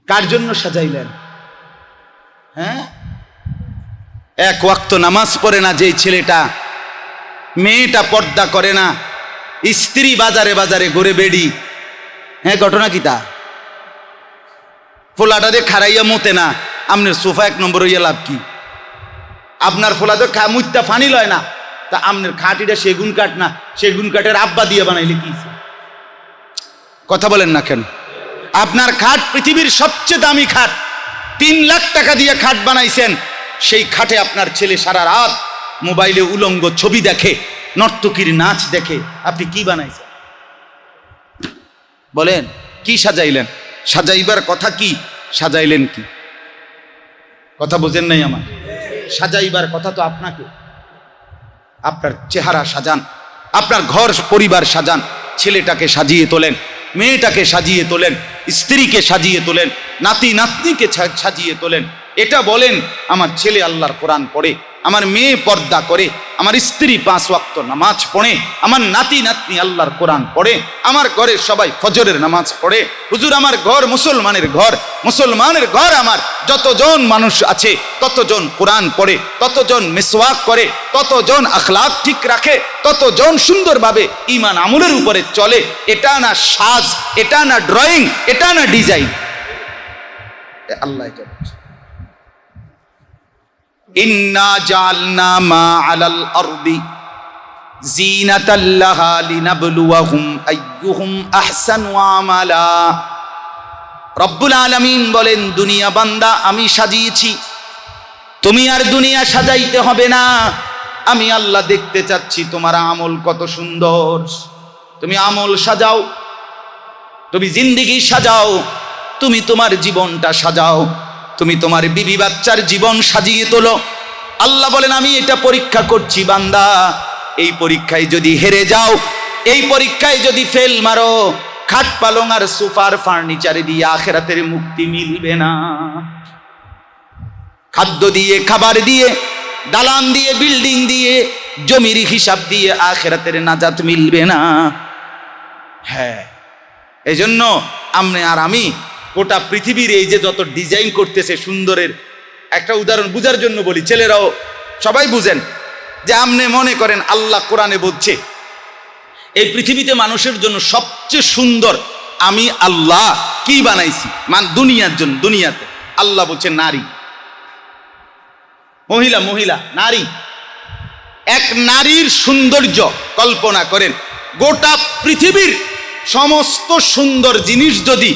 কার জন্য সাজাইলেন? হ্যাঁ, এক ওয়াক্ত নামাজ পড়ে না যেই ছেলেটা, মেয়েটা পর্দা করে না, স্ত্রী বাজারে বাজারে ঘুরে বেড়ি, হ্যাঁ ঘটনা কি তা? ফোলাটা দিয়ে খারাইয়া মতে না, আপনার সোফা এক নম্বর হইয়া লাভ কি? আপনার ফোলা তো মুইতা ফানি লয় না, তা আপনার খাটিটা সেগুন কাঠ না, সেগুন কাঠের আব্বা দিয়ে বানাইলে কি? কথা বলেন না কেন? আপনার খাট পৃথিবীর সবচেয়ে দামি খাট, 3 লাখ টাকা দিয়ে খাট বানাইছেন, সেই খাটে আপনার ছেলে সারা রাত মোবাইলে উলঙ্গ ছবি দেখে, নর্তকীর নাচ দেখে, আপনি কি বানাইছেন? বলেন কি সাজাইলেন? সাজাইবার কথা কি, সাজাইলেন কি? কথা বোঝেন নাই আমার? সাজাইবার কথা তো আপনাকে, আপনার চেহারা সাজান, আপনার ঘর পরিবার সাজান, ছেলেটাকে সাজিয়ে তোলেন, মেয়েটাকে সাজিয়ে তোলেন, স্ত্রীকে সাজিয়ে তোলেন, নাতি নাতনিকে সাজিয়ে তোলেন। এটা বলেন আমার ছেলে আল্লাহর কোরআন পড়ে, আমার মেয়ে পর্দা করে, আমার স্ত্রী 5 ওয়াক্ত নামাজ পড়ে, আমার নাতি নাতনি আল্লাহর কোরআন পড়ে, আমার ঘরের সবাই ফজরের নামাজ পড়ে। হুজুর আমার ঘর মুসলমানের ঘর, মুসলমানের ঘর আমার যতজন মানুষ আছে ততজন কোরআন পড়ে, ততজন মিসওয়াক করে, ততজন আখলাক ঠিক রাখে, ততজন সুন্দরভাবে ঈমান আমলের উপরে চলে। এটা না সাজ, এটা না ড্রয়িং, এটা না ডিজাইন, আল্লাহ এটা বলছে। ইন্না জাআলনা মা আলাল আরদি জিনাতাল লাহা লিনাবলুয়াহুম আইয়ুহুম আহসানু আমালা। রব্বুল আলামিন বলেন, দুনিয়া বান্দা আমি সাজিয়েছি, তুমি আর দুনিয়া সাজাইতে হবে না। আমি আল্লাহ দেখতে চাচ্ছি তোমার আমল কত সুন্দর। তুমি আমল সাজাও, তুমি জিন্দেগি সাজাও, তুমি তোমার জীবনটা সাজাও, তুমি তোমার বিবি বাচ্চার জীবন সাজিয়ে তোলো। আল্লাহ বলেন আমি এটা পরীক্ষা করছি বান্দা, এই পরীক্ষায় যদি হেরে যাও, এই পরীক্ষায় যদি ফেল মারো, খাট পালং আর সোফার ফার্নিচারে দিয়ে আখিরাতের মুক্তি মিলবে না। খাদ্য দিয়ে, খাবার দিয়ে, দালান দিয়ে, বিল্ডিং দিয়ে, জমির হিসাব দিয়ে আখিরাতের নাজাত মিলবে না। হ্যাঁ, এজন্য আপনি আর আমি গোটা পৃথিবীর এই যে যত ডিজাইন করতেছে সুন্দরের, একটা উদাহরণ বুঝার জন্য বলি, ছেলেরাও সবাই বুঝেন, যে আপনি মনে করেন আল্লাহ কোরআনে বলছে এই পৃথিবীতে মানুষের জন্য সবচেয়ে সুন্দর আমি আল্লাহ কি বানাইছি, দুনিয়ার জন্য, দুনিয়াতে আল্লাহ বলছে নারী, মহিলা, মহিলা নারী। এক নারীর সৌন্দর্য কল্পনা করেন, গোটা পৃথিবীর সমস্ত সুন্দর জিনিস যদি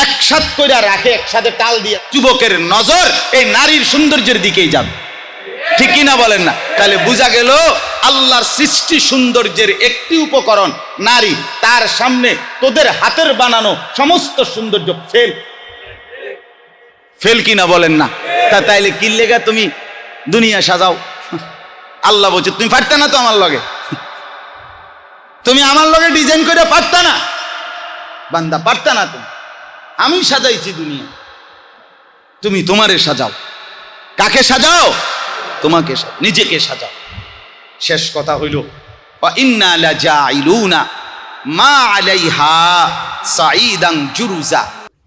একসাথ করে রাখে, একসাথে টাল দিয়ে, যুবকের নজর এই নারীর সৌন্দর্যের দিকেই যাবে, ঠিক কিনা বলেন না? তাহলে বোঝা গেল আল্লাহর সৃষ্টি সৌন্দর্যের একটি উপকরণ নারী, তার সামনে তোদের হাতের বানানো সমস্ত সৌন্দর্য ফেল, ফেল কিনা বলেন না? তাইলে কি লেগা তুমি দুনিয়া সাজাও? আল্লাহ বলছে তুমি পারতা না তো আমার লগে, তুমি আমার লগে ডিজাইন করে পারতা না বান্দা, পারতা না তুমি। আমি সাজাইছি দুনিয়া, তুমি তোমারে সাজাও। কাকে সাজাও? তোমাকে, নিজেকে সাজাও। শেষ কথা হইল ওয়া ইন্না লাজাইলুনা মা আলাইহা সাঈদান জুরুজা।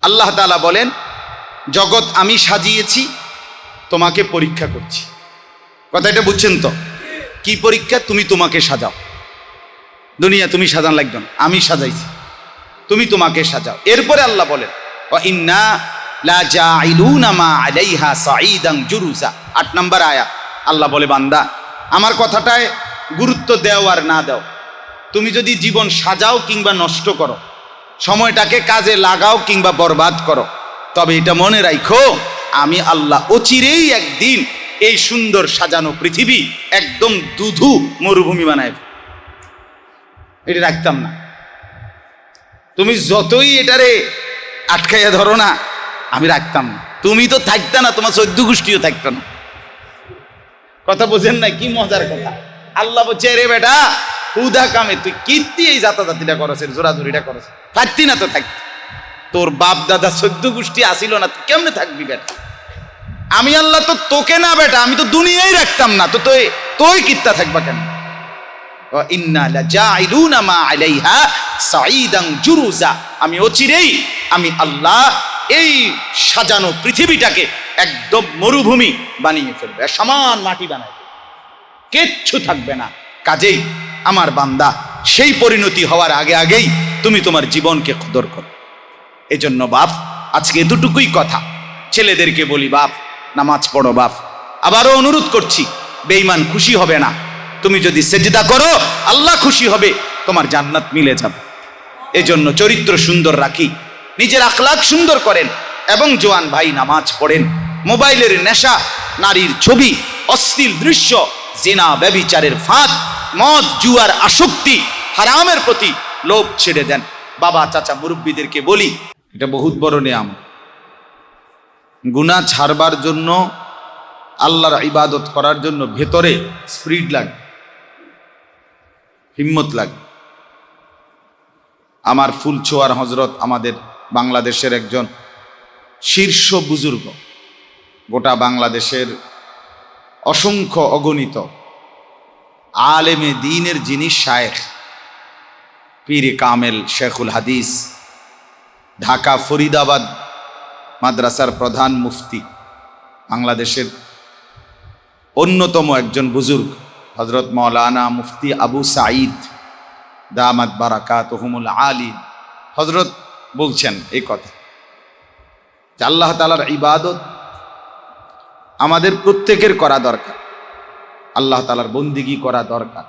আল্লাহ তাআলা বলেন জগৎ আমি সাজিয়েছি, তোমাকে পরীক্ষা করছি। কথাটা বুঝছেন তো? কি পরীক্ষা? তুমি তোমাকে সাজাও। দুনিয়া তুমি সাজান লাগবে না, আমি সাজাইছি, তুমি তোমাকে সাজাও। এরপরে আল্লাহ বলেন ওয়া ইন্না লাজাইলুনা মা আলাইহা সাঈদান জুরুজা। 8 নম্বর আয়াত। আল্লাহ বলে বান্দা আমার কথাটায় গুরুত্ব দাও আর না দাও, তুমি যদি জীবন সাজাও কিংবা নষ্ট করো, সময়টাকে কাজে লাগাও কিংবা বরবাদ করো, তবে এটা মনে রাখো আমি আল্লাহ অচিরেই একদিন এই সুন্দর সাজানো পৃথিবী একদম দুধু মরুভূমি বানায়। এটা রাখতাম না, তুমি যতই এটারে আটকাইয়া ধরো না, আমি রাখতাম না। তুমি তো থাকতা না, তোমার 14 গোষ্ঠীও থাকতো না। কথা বোঝেন না? কি মজার কথা। আল্লাহ বলছে রে বেটা হুদা কামে তুই কীর্তি এই জাতাজাতিটা করেছে, জোরাজুরিটা করেছে, থাকতি না তো থাকতি। তোর বাপ দাদা 14 গোষ্ঠী আসিল না, তুই কেমনে থাকবি বেটা? আমি আল্লাহ তো তোকে না বেটা, আমি তো দুনিয়াই রাখতাম না, তো তুই কিত্তা থাকবা কেন? ইন্না লাজাইলুনা মা আলাইহা সাঈদান জুরুজা। আমি অচিরেই আমি আল্লাহ এই সাজানো পৃথিবীটাকে একদম মরুভূমি বানিয়ে ফেলবে, সমান মাটি বানাবে, কিচ্ছু থাকবে না। কাজেই আমার বান্দা, সেই পরিণতি হওয়ার আগে আগেই তুমি তোমার জীবনকে কদর করো। এজন্য বাপ, আজকে এতটুকুই কথা। ছেলেদেরকে বলি, বাপ নামাজ পড়ো। বাপ আবারও অনুরোধ করছি, বেঈমান খুশি হবে না। তুমি যদি সেজদা করো, আল্লাহ খুশি হবে, তোমার জান্নাত মিলে যাবে। এজন্য চরিত্র সুন্দর রাখি, নিজের আখলাক সুন্দর করেন, এবং জোয়ান ভাই নামাজ পড়েন। মোবাইলের নেশা, নারীর ছবি, অশ্লীল দৃশ্য, জিনা, ব্যভিচারের ফাঁদ, মদ, জুয়ার আসক্তি, হারামের প্রতি লোভ ছেড়ে দেন। বাবা, চাচা, মুরব্বীদেরকে বলি, এটা বহুত বড় নিয়ামত। গুনাহ ছাড়বার জন্য, আল্লাহর ইবাদত করার জন্য ভেতরে স্পিরিট লাগে, হিম্মত লাগে। আমার ফুলছোয়ার হজরত আমাদের বাংলাদেশের একজন শীর্ষ বুজুর্গ, গোটা বাংলাদেশের অসংখ্য অগণিত আলেমে দ্বীনের যিনি শায়েখ, পীর কামেল শেখুল হাদিস, ঢাকা ফরিদাবাদ মাদ্রাসার প্রধান মুফতি, বাংলাদেশের অন্যতম একজন বুজুর্গ হজরত মৌলানা মুফতি আবু সাঈদ দামাত বারাকাতুহুমুল আলী, হজরত বলছেন এই কথা যে আল্লাহ তাআলার ইবাদত আমাদের প্রত্যেকের করা দরকার, আল্লাহ তাআলার বন্দিগি করা দরকার,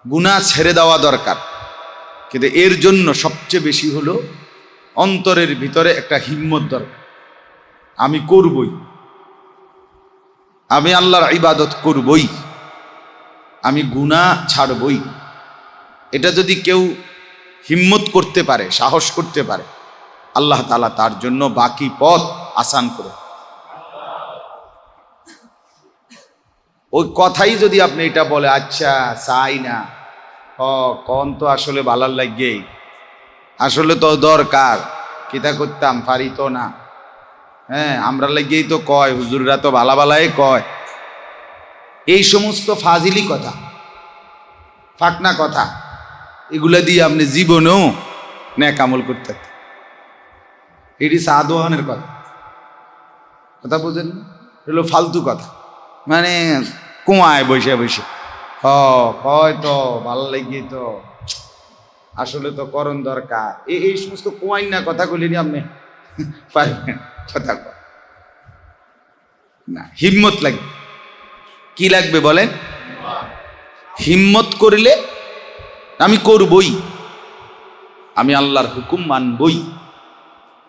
গুনাহ ছেড়ে দেওয়া দরকার। কিন্তু এর জন্য সবচেয়ে বেশি হলো অন্তরের ভিতরে একটা হিম্মত দরকার। আমি করবই, আমি আল্লাহর ইবাদত করবই, আমি গুনাহ ছাড়বই। এটা যদি কেউ হিম্মত করতে পারে, সাহস করতে পারে, আল্লাহ তাআলা তার জন্য বাকি পথ আসান করে। ওই কথাই যদি আপনি এটা বলে, আচ্ছা চাই না, কন তো আসলে ভালার লাগে, আসলে তো দরকার, কিতা করতাম পারি তো না, হ্যাঁ আমরা লাগেই তো কয়, হুজুররা তো ভালা ভালাই কয়, এই সমস্ত ফাজিলি কথা, ফাকনা কথা, এগুলা দিয়ে আপনি জীবনেও নেক আমল করতে, এটি সাদওয়ানের কথা, কথা বুঝেন, এগুলো ফালতু কথা, মানে কুয়ায় বসে বসে কয় তো ভালো লাগে, তো আসলে তো করণ দরকার, এই সমস্ত কুয়াই না কথাগুলি নিয়ে আপনি পারবেন কথা না। হিম্মত লাগবে। কি লাগবে বলেন? হিম্মত করলে আমি করবই, আমি আল্লাহর হুকুম মানবই,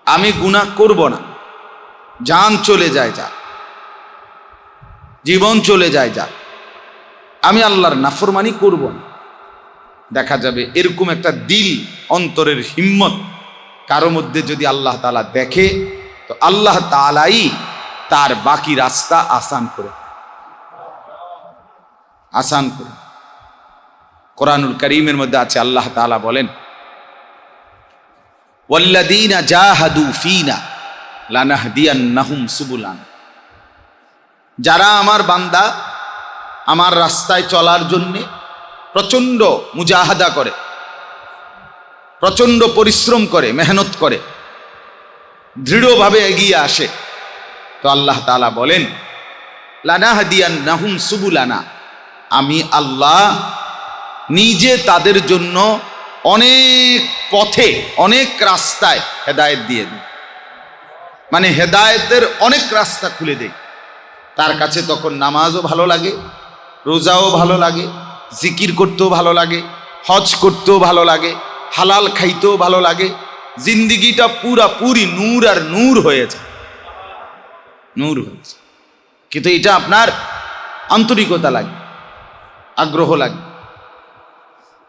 আমি গুনাহ করব না, জান চলে যায় যা, জীবন চলে যায় যা, আমি আল্লাহর নাফরমানি করব না। দেখা যাবে এরকম একটা দিল, অন্তরের হিম্মত কারো মধ্যে যদি আল্লাহ তাআলা দেখে, তো আল্লাহ তাআলাই তার বাকি রাস্তা আসান করে, আসান করে। কোরআনুল কারীমের মধ্যে আছে, আল্লাহ তাআলা বলেন, ওয়াল্লাযীনা জাহাদু ফীনা লানাহদিয়ান্নাহুম সুবুলানা, যারা আমার বান্দা আমার রাস্তায় চলার জন্য প্রচণ্ড মুজাহাদা করে, প্রচণ্ড পরিশ্রম করে, মেহনত করে, দৃঢ়ভাবে এগিয়ে আসে, তো আল্লাহ তাআলা বলেন লানাহদিয়ান্নাহুম সুবুলানা, আমি আল্লাহ নিজে তাদের জন্য অনেক পথে, অনেক রাস্তায় হেদায়েত দিয়ে দিই, মানে হেদায়েতের অনেক রাস্তা খুলে দেই। তার কাছে তখন নামাজও ভালো লাগে, রোজাও ভালো লাগে, জিকির করতেও ভালো লাগে, হজ করতেও ভালো লাগে, হালাল খাইতেও ভালো লাগে, জিন্দিগিটা পুরাপুরি নূর আর নূর হয়েছে, নূর হয়েছে। কিন্তু এটা আপনার আন্তরিকতা লাগে, আগ্রহ লাগে,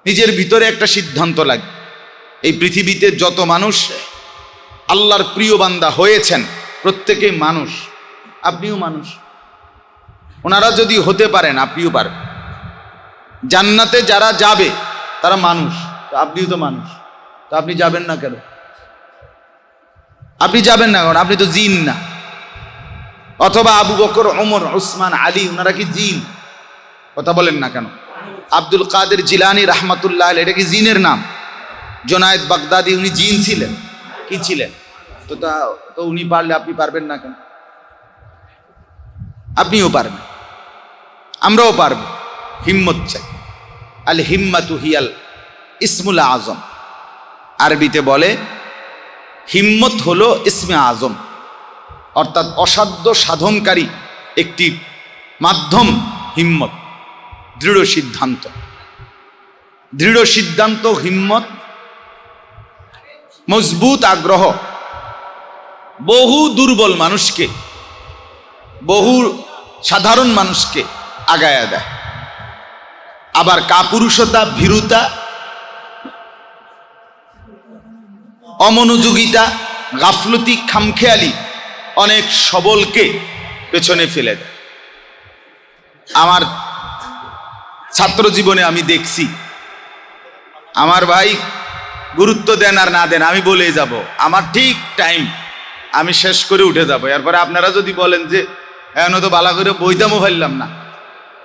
নিজের ভিতরে একটা সিদ্ধান্ত লাগে। এই পৃথিবীতে যত মানুষ আল্লাহর প্রিয় বান্দা হয়েছেন, প্রত্যেকেই মানুষ, আপনিও মানুষ, ওনারা যদি হতে পারেন আপনিও পারবেন। জান্নাতে যারা যাবে তারা মানুষ, তো আপনিও তো মানুষ, তো আপনি যাবেন না কেন? আপনি যাবেন না কারণ আপনি তো জিন না। অথবা আবু বকর, ওমর, উসমান, আলী, ওনারা কি জিন? কথা বলেন না কেন? আব্দুল কাদের জিলানী রাহমাতুল্লাহ আলাইহি, এটা কি জিনের নাম? জুনায়েদ বাগদাদি, উনি জিন ছিলেন? কি ছিলেন? তো উনি পারলে আপনি পারবেন না কেন? আপনিও পারবেন, আমরাও পারব। হিম্মত চাই। আল হিম্মাতু হিয়াল ইসমুল আজম। আরবিতে বলে হিম্মত হলো ইসমে আজম, অর্থাৎ অসাধ্য সাধনকারী একটি মাধ্যম। হিম্মত দৃঢ় সিদ্ধান্ত, দৃঢ় সিদ্ধান্ত, হিম্মত, মজবুত আগ্রহ বহু দুর্বল মানুষকে, বহু সাধারণ মানুষকে আগায়া দেয়। আবার কাপুরুষতা, ভীরুতা, অমনোযোগিতা, গাফলতি, খামখেয়ালি অনেক সবলকে পেছনে ফেলে দেয়। আমার ছাত্র জীবনে আমি দেখছি, আমার ভাই গুরুত্ব দেন আর না দেন, আমি বলে যাব আমার ঠিক টাইম, আমি শেষ করে উঠে যাব। এরপরে আপনারা যদি বলেন যে এখন তো বালা করে বইতামও ফেললাম না,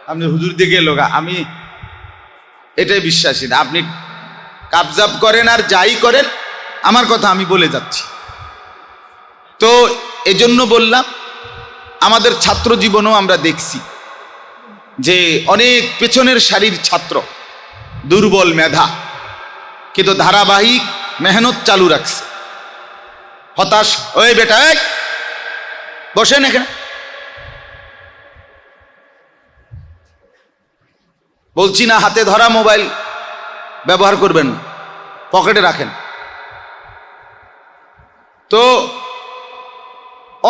আপনি হুজুর দিকে লোকা, আমি এটাই বিশ্বাসী না। আপনি কাবজাব করেন আর যাই করেন, আমার কথা আমি বলে যাচ্ছি। তো এজন্য বললাম, আমাদের ছাত্র জীবনেও আমরা দেখছি যে অনেক পেছনের সারির ছাত্র, দুর্বল মেধা, কিন্তু ধারাবাহিক মেহনত চালু রাখছে। হতাশ, ওই বেটা এই বসেন এখানে, বলছি না হাতে ধরা মোবাইল ব্যবহার করবেন, পকেটে রাখেন। তো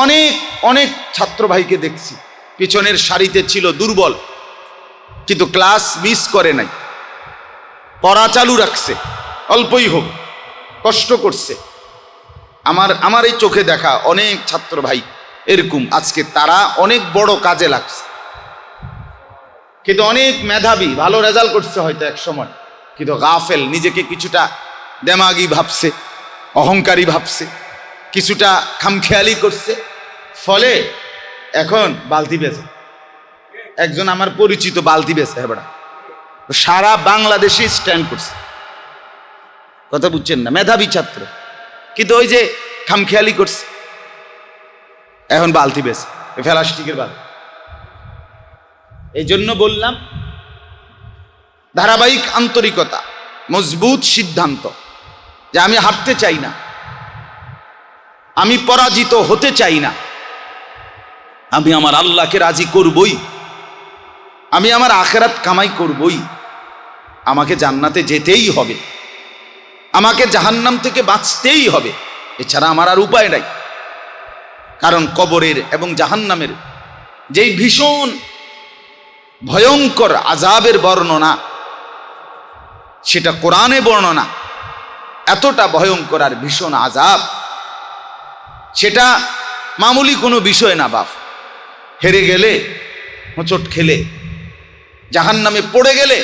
অনেক অনেক ছাত্র ভাইকে দেখছি পিছনের সারিতে ছিল, দুর্বল, কিন্তু ক্লাস মিস করে নাই, পড়া চালু রাখছে, অল্পই হোক কষ্ট করছে। আমার এই চোখে দেখা অনেক ছাত্র ভাই এরকম, আজকে তারা অনেক বড় কাজে লাগছে, কিন্তু অনেক মেধাবী, ভালো রেজাল্ট করছে হয়তো এক সময়, কিন্তু গাফেল, নিজেকে কিছুটা দেমাগি ভাবছে, অহংকারী ভাবছে, কিছুটা খামখেয়ালি করছে, ফলে এখন বালতি বেচে। একজন আমার পরিচিত বালতি বেচে, হ্যাঁ বেটা, সারা বাংলাদেশে স্ট্যান্ড করছে, কথা বুঝছেন না? মেধাবী ছাত্র, কিন্তু ওই যে খামখেয়ালি করছে, এখন বালতি বেচে, প্লাস্টিকের বালতি। এই জন্য বললাম, ধারাবাহিক আন্তরিকতা, মজবুত সিদ্ধান্ত যে আমি হারতে চাই না, আমি পরাজিত হতে চাই না, আমি আমার আল্লাহকে রাজি করবই, আমি আমার আখেরাত কামাই করবই, আমাকে জান্নাতে যেতেই হবে, আমাকে জাহান্নাম থেকে বাঁচতেই হবে, এছাড়া আমার আর উপায় নাই। কারণ কবরের এবং জাহান্নামের যেই ভীষণ ভয়ঙ্কর আযাবের বর্ণনা, সেটা কোরআনে বর্ণনা, এতটা ভয়ঙ্কর আর ভীষণ আযাব, সেটা মামুলি কোনো বিষয় না বাপ। হেরে গেলে, হোঁচট খেলে, জাহান্নামে পড়ে গেলে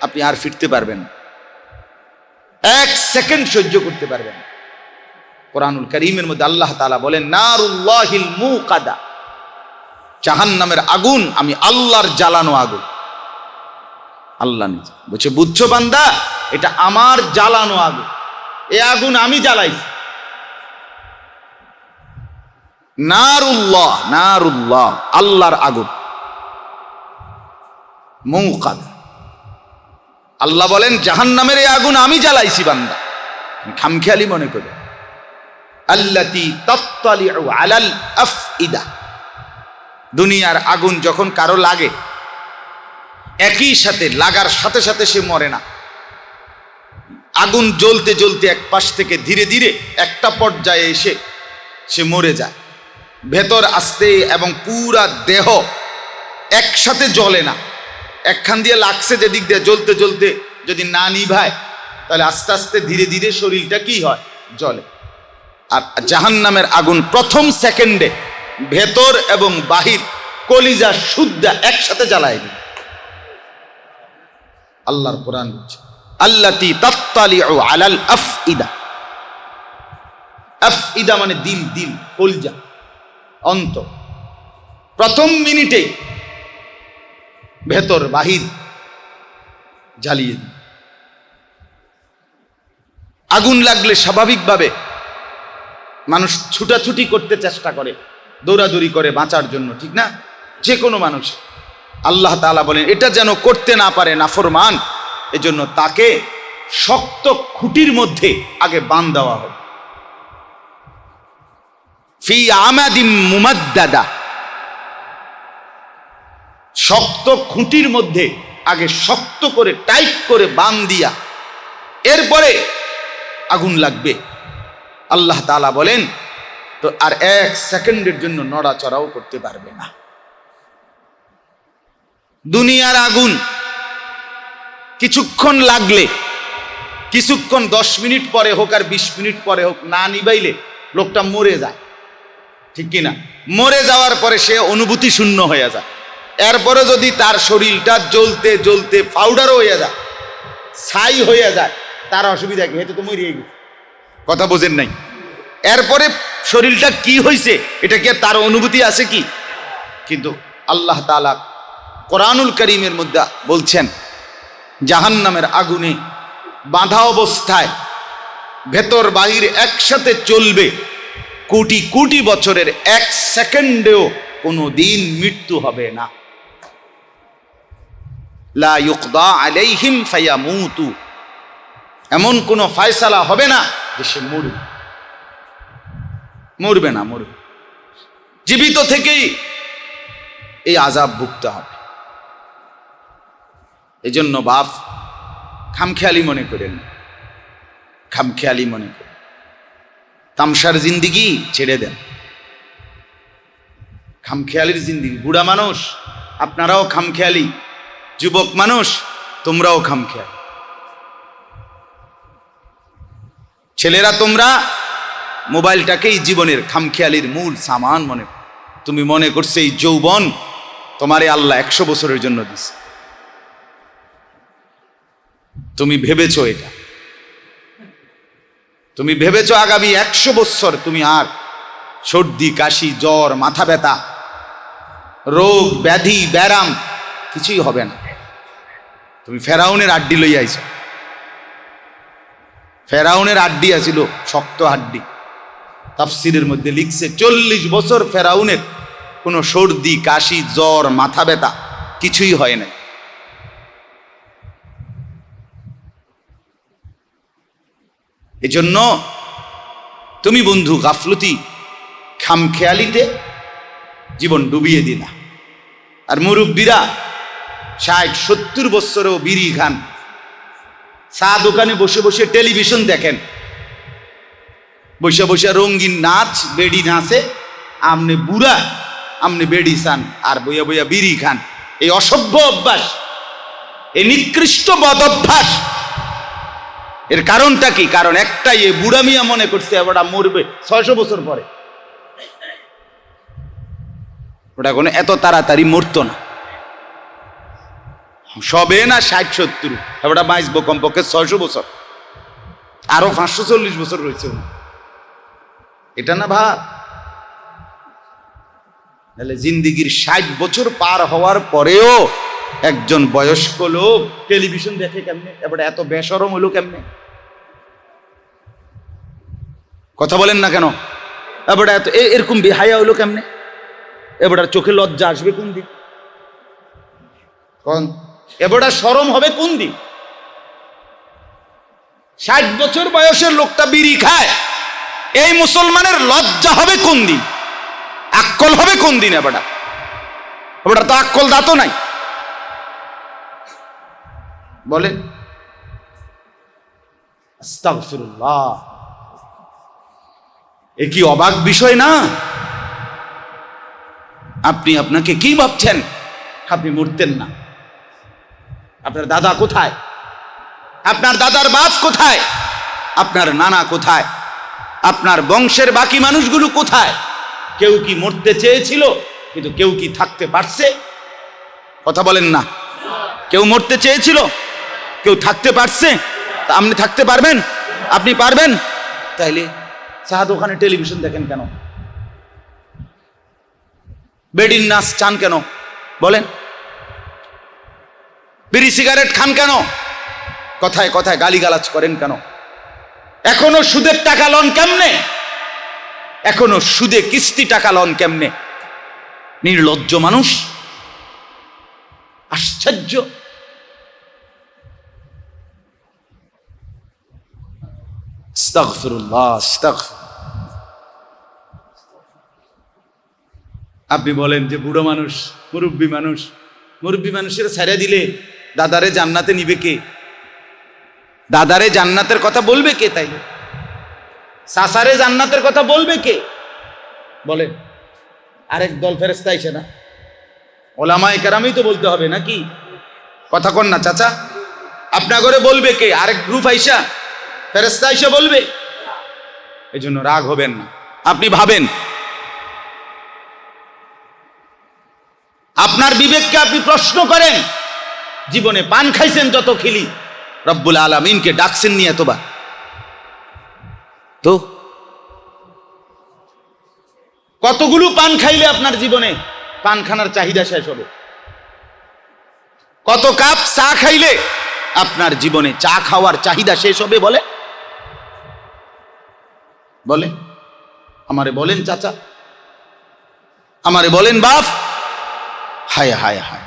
আপনি আর ফিরতে পারবেন না, এক সেকেন্ড সহ্য করতে পারবেন না। কোরআনুল কারীমের মধ্যে আল্লাহ তাআলা বলেন, নারুল্লাহিল মুকাদা, জাহান্নামের আগুন আমি আল্লাহর জ্বালানো আগুন। আল্লাহ নিজে বলছে, বুঝছো বান্দা, এটা আমার জ্বালানো আগুন, এ আগুন আমি জ্বালাইছি। নারুল্লাহ, নারুল্লাহ, আল্লাহর আগুন, মুকাদা। আল্লাহ বলেন জাহান্নামের এই আগুন আমি জ্বালাইছি বান্দা, খামখেয়ালি মনে করে। আল্লাতী তাত্তালিউ আলাল আফইদা, দুনিয়ার আগুন যখন কারো লাগে, একই সাথে লাগার সাথে সাথে সে মরে না, আগুন জ্বলতে জ্বলতে এক পাশ থেকে ধীরে ধীরে একটা পর্যায়ে এসে সে মরে যায়। ভেতর আসতে এবং পুরা দেহ একসাথে জ্বলে না, একখান দিয়ে লাগছে যেদিক দিয়ে, জ্বলতে জ্বলতে যদি না নিভায়, তাহলে আস্তে আস্তে ধীরে ধীরে শরীরটা কি হয়, জ্বলে। আর জাহান্নামের আগুন প্রথম সেকেন্ডে ভেতর এবং বাহির, কলিজা শুদ্ধা একসাথে জ্বালায় দিবে। আল্লাহর কোরআন বলছে, আল্লাতী তাত্তালিউ আলাল আফইদা। আফইদা মানে দিল, দিল, কলিজা, অন্তর। প্রথম মিনিটে ভেতর বাহির জ্বালিয়ে দিবে। আগুন লাগলে স্বাভাবিকভাবে মানুষ ছুটাছুটি করতে চেষ্টা করে, দৌড়াদৌড়ি করে বাঁচার জন্য, ঠিক না? যে কোনো মানুষ। আল্লাহ তাআলা বলেন এটা যেন করতে না পারে নাফরমান, এজন্য তাকে শক্ত খুঁটির মধ্যে আগে বাঁধ দেওয়া হবে। ফি আমাদিম মুমাদ্দাদা, শক্ত খুঁটির মধ্যে আগে শক্ত করে টাইট করে বাঁধ দিয়া এরপরে আগুন লাগবে। আল্লাহ তাআলা বলেন তো আর 1 সেকেন্ডের জন্য নড়াচড়াও করতে পারবে না। দুনিয়ার আগুন কিছুক্ষণ লাগলে, কিছুক্ষণ 10 মিনিট পরে হোক আর 20 মিনিট পরে হোক, না নিবাইলে লোকটা মরে যায়, ঠিক কিনা? মরে যাওয়ার পরে সে অনুভূতি শূন্য হয়ে যায়। এরপরে যদি তার শরীরটা জ্বলতে জ্বলতে পাউডার হয়ে যায়, ছাই হয়ে যায়, তার অসুবিধা কি? হয়তো তো মরিয়ে গেছে, কথা বোঝেন নাই? এরপরে শরীরটা কি হয়েছে এটা কি তার অনুভূতি আছে কি? কিন্তু আল্লাহ তাআলা কোরআনুল কারীমের মধ্যে বলছেন জাহান্নামের আগুনে বাঁধা অবস্থায় ভেতর বাহির একসাথে চলবে, কোটি কোটি বছরের 1 সেকেন্ডেও কোনো দিন মৃত্যু হবে না। লা ইউকদা আলাইহিম ফায়ামুতু, এমন কোনো ফয়সালা হবে না যে সে মরবে। মরবে না, মরবে। জীবিত থেকেই এই আযাব ভুগতে হবে। এজন্য বাপ খামখেয়ালি মনে করেন, খামখেয়ালি মনে করেন, তামসার জিন্দিগি ছেড়ে দেন, খামখেয়ালির জিন্দিগি। বুড়া মানুষ আপনারাও খামখেয়ালি, যুবক মানুষ তোমরাও খামখেয়ালি, ছেলেরা তোমরা মোবাইলটাকেই জীবনের খামখেয়ালির মূল সামান মনে করো। তুমি মনে করছো এই যৌবন তোমারে আল্লাহ 100 বছরের জন্য দিছে, তুমি ভেবেছো এটা, তুমি ভেবেছো আগামী 100 বছর তুমি আর সর্দি কাশি জ্বর মাথা ব্যথা রোগ ব্যাধি ব্যারাম কিছুই হবে না। তুমি ফেরাউনের আড্ডি লইয়া আইছো, ফেরাউনের আড্ডি আছিল শক্ত হাড্ডি। তাফসিরের মধ্যে লিখছে 40 বছর ফেরাউনের কোনো সর্দি কাশি জ্বর মাথা ব্যথা কিছুই হয় নাই। এজন্য তুমি বন্ধু গাফলতি খামখেয়ালিতে জীবন ডুবিয়ে দিলা। আর মুরব্বীরা 60-70 বছরেও বিড়ি খান, চা দোকানে বসে বসে টেলিভিশন দেখেন, বসে বসে রঙিন নাচ বেড়ি নাচে, আমনে বুড়া আমনে বেড়ি চান আর বইয়া বইয়া বিড়ি খান। এই অসভ্য অভ্যাস, এই নিকৃষ্ট বদ অভ্যাস, এর কারণটা কি? কারণ একটাই, এ বুড়া মিয়া মনে করছে ওটা মরবে 600 বছর পরে। ওটা কোনো এত তাড়াতাড়ি মরতো না, সবে না 60-70, ওটা বাঁচবো কমপক্ষে 600 বছর, আরো 540 বছর রয়েছে। এটা না ভাব, তাহলে জিন্দিগির 60 বছর পার হওয়ার পরেও একজন বয়স্ক লোক টেলিভিশন দেখে কেমনে? এবারে এত বেশরম হলো কেমনে? কথা বলেন না কেন? এবারে এত এরকম বেহায়া হলো কেমনে? এবারে চোখে লজ্জা আসবে কোন দিন? কোন এবারে শরম হবে কোন দিন? 60 বছর বয়সের লোকটা বিড়ি খায়, এই মুসলমানের লজ্জা হবে কোন দিন? আক্কল হবে কোন দিন? এবারে তো আক্কল দাঁতও নাই। বলেন আস্তাগফিরুল্লাহ, এ কি অবাক বিষয় না? আপনি আপনাকে কি ভাবছেন? আপনি মরতেন না। আপনার দাদা কোথায়? আপনার দাদার বাপ কোথায়? আপনার নানা কোথায়? আপনার বংশের বাকি মানুষগুলো কোথায়? কেউ কি মরতে চেয়েছিল? কিন্তু কেউ কি থাকতে পারছে? কথা বলেন না। কেউ মরতে চেয়েছিল? কেউ থাকতে পারছে? তা আপনি থাকতে পারবেন? আপনি পারবেন? তাইলে চা দোকানে টেলিভিশন দেখেন কেন? বেডির নাচ চান কেন? বলেন। বিড়ি সিগারেট খান কেন? কথায় কথায় গালিগালাজ করেন কেন? এখনো সুদের টাকা লন কেমনে? এখনো সুদে কিস্তি টাকা লন কেমনে? নির্লজ্জ মানুষ, আশ্চর্য। আস্তাগফিরুল্লাহ, আস্তাগফির। আপনি বলেন যে বুড়ো মানুষ, মুরব্বী মানুষ, মুরব্বী মানুষের ছেড়ে দিলে দাদারে জান্নাতে নিবে কে? দাদারে জান্নাতের কথা বলবে কে? তাইলে সাসারে জান্নাতের কথা বলবে কে? বলেন। আরেক দল ফেরেশতা আইছে না, ওলামায়ে কেরামই তো বলতে হবে নাকি? কথা কন না চাচা? আপনার ঘরে বলবে কে? আরেক গ্রুপ আইসা, ফেরেশতা আইসা বলবে? এই জন্য রাগ হবেন না। আপনি ভাবেন, আপনার বিবেককে আপনি প্রশ্ন করেন। জীবনে পান খাইছেন যত খিলি, রব্বুল আলামিনকে ডাকছেন নি এতবার? তো কতগুলো পান খাইলে আপনার জীবনে পান খানার চাহিদা শেষ হবে? কত কাপ চা খাইলে আপনার জীবনে চা খাওয়ার চাহিদা শেষ হবে? বলে বলে আমারে বলেন চাচা, আমারে বলেন বাপ। হায় হায় হায়,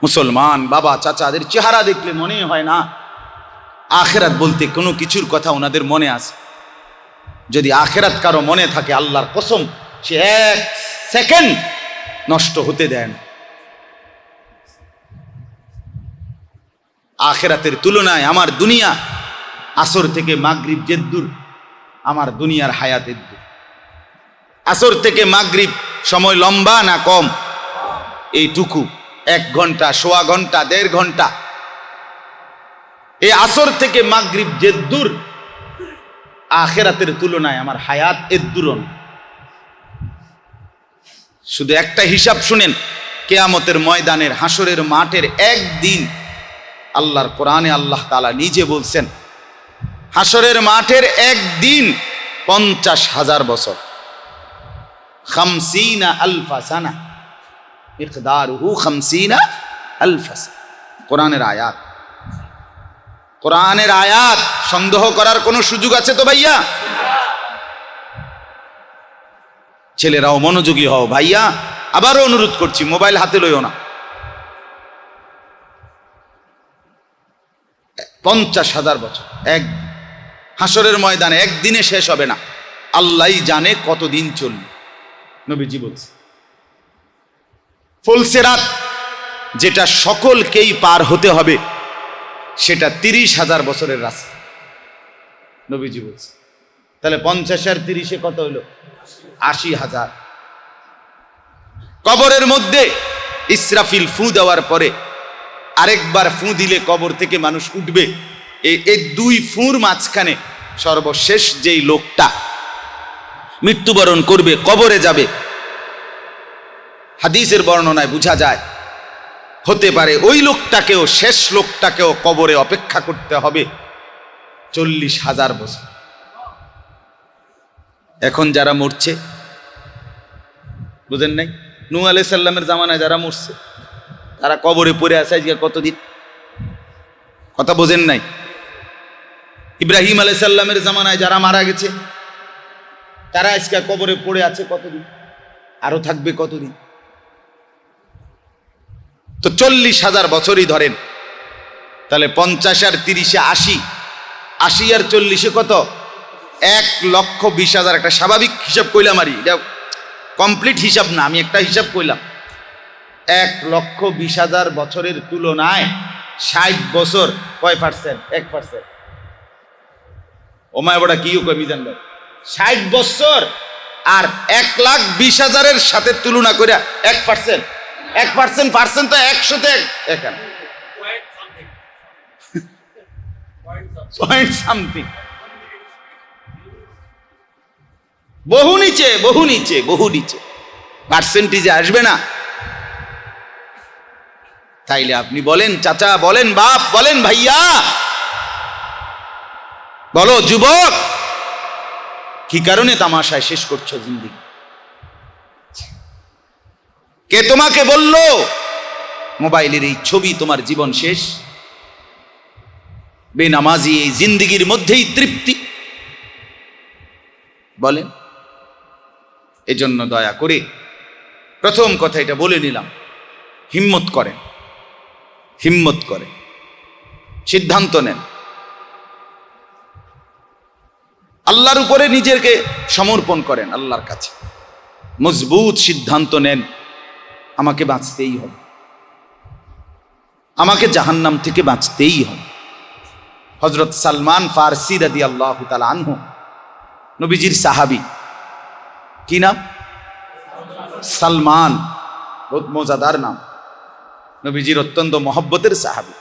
মুসলমান বাবা চাচাদের চেহারা দেখলে মনে হয় না আখেরাত বলতে কোনো কিছুর কথা ওনাদের মনে আছে। যদি আখেরাত কারো মনে থাকে, আল্লাহর কসম, সে এক সেকেন্ড নষ্ট হতে দেয় না। আখেরাতের তুলনায় আমার দুনিয়া, আসর থেকে মাগরিব যেদ্দুর, আমার দুনিয়ার হায়াত এদ্দুর। আসর থেকে মাগরিব সময় লম্বা না কম? এইটুকু, 1 ঘন্টা, সোয়া ঘন্টা, 1.5 ঘন্টা। এই আসর থেকে মাগরিব যেদ্দুর, আখেরাতের তুলনায় আমার হায়াত এদ্দুরন। শুধু একটা হিসাব শুনেন, কিয়ামতের ময়দানের, হাসরের মাঠের একদিন, আল্লাহর কোরআনে আল্লাহ তাআলা নিজে বলছেন, হাসরের মাঠের একদিন 50,000 বছর। 50,000 সানা, মিকদারুহু 50,000 সানা। কোরআনের আয়াত, কোরআনের আয়াত। সন্দেহ করার কোনো সুযোগ আছে তো ভাইয়া? ছেলেরাও মনোযোগী হও ভাইয়া, আবারও অনুরোধ করছি, মোবাইল হাতে লইও না। 50,000 বছর এক হাসরের ময়দানে, একদিনে শেষ হবে না। আল্লাহই জানে কতদিন চলবে। নবীজি বলছে, ফুলসিরাত যেটা সকলকেই পার হতে হবে, সেটা 30,000 বছরের রাস্তা। নবীজি বলছে, তাহলে 50 আর 30-এ কত হইল? 80,000। কবরের মধ্যে ইসরাফিল ফু দেওয়ার পরে আরেকবার ফু দিলে কবর থেকে মানুষ উঠবে। এই 2 ফুঁর মাঝখানে সর্বশেষ যেই লোকটা মৃত্যুবরণ করবে, কবরে যাবে, হাদিসের বর্ণনায় বোঝা যায়, হতে পারে ওই লোকটাকেও, শেষ লোকটাকেও কবরে অপেক্ষা করতে হবে 40,000 বছর। এখন যারা মরছে, বুঝেন নাই? নূহ আলাইহিস সালামের জামানায় যারা মরছে, তারা কবরে পড়ে আছে আজকে কতদিন? কথা বোঝেন নাই? ইব্রাহিম আলাইহিস সালামের জামানায় যারা মারা গেছে, তারা আজকে কবরে পড়ে আছে কতদিন? আরো থাকবে কতদিন? তো 40,000 বছরই ধরেন, তাহলে 50 আর 30-এ 80, 80 আর 40-এ কত? 1,20,000। একটা স্বাভাবিক হিসাব কইলাম, আর এটা কমপ্লিট হিসাব না, আমি একটা হিসাব কইলাম। 1,20,000 বছরের তুলনায় 60 বছর কয় পার্সেন্ট? 1%। ওমায় বড়া কিও কয় মিজান ভাই, 60 বছর আর 1,20,000-এর সাথে তুলনা করে 1%। 1% পার্সেন্ট তো 100-তে এখানে পয়েন্ট সামথিং, বহু নিচে, বহু নিচে, বহু নিচে, পার্সেন্টেজে আসবে না। তাইলে আপনি বলেন চাচা, বলেন বাপ, বলেন ভাইয়া, বলো যুবক, কি কারণে তামাশায় শেষ করছো জিন্দেগি? কে তোমাকে বলল মোবাইলের এই ছবি তোমার জীবন শেষ? বেনামাজি এই জিন্দেগির মধ্যেই তৃপ্তি? বলেন এজন্য দয়া করে প্রথম কথা এটা বলে নিলাম, হিম্মত করেন, হিম্মত করে সিদ্ধান্ত নেন, আল্লাহর উপরে নিজেকে সমর্পণ করেন, আল্লাহর কাছে মজবুত সিদ্ধান্ত নেন, আমাকে বাঁচতেই হবে, আমাকে জাহান্নাম থেকে বাঁচতেই হবে। হযরত সালমান ফারসি রাদিয়াল্লাহু তাআলা আনহু, নবীজির সাহাবী, কি নাম? সালমান, বহুত মজাদার নাম, নবীজির অত্যন্ত মহব্বতের সাহাবী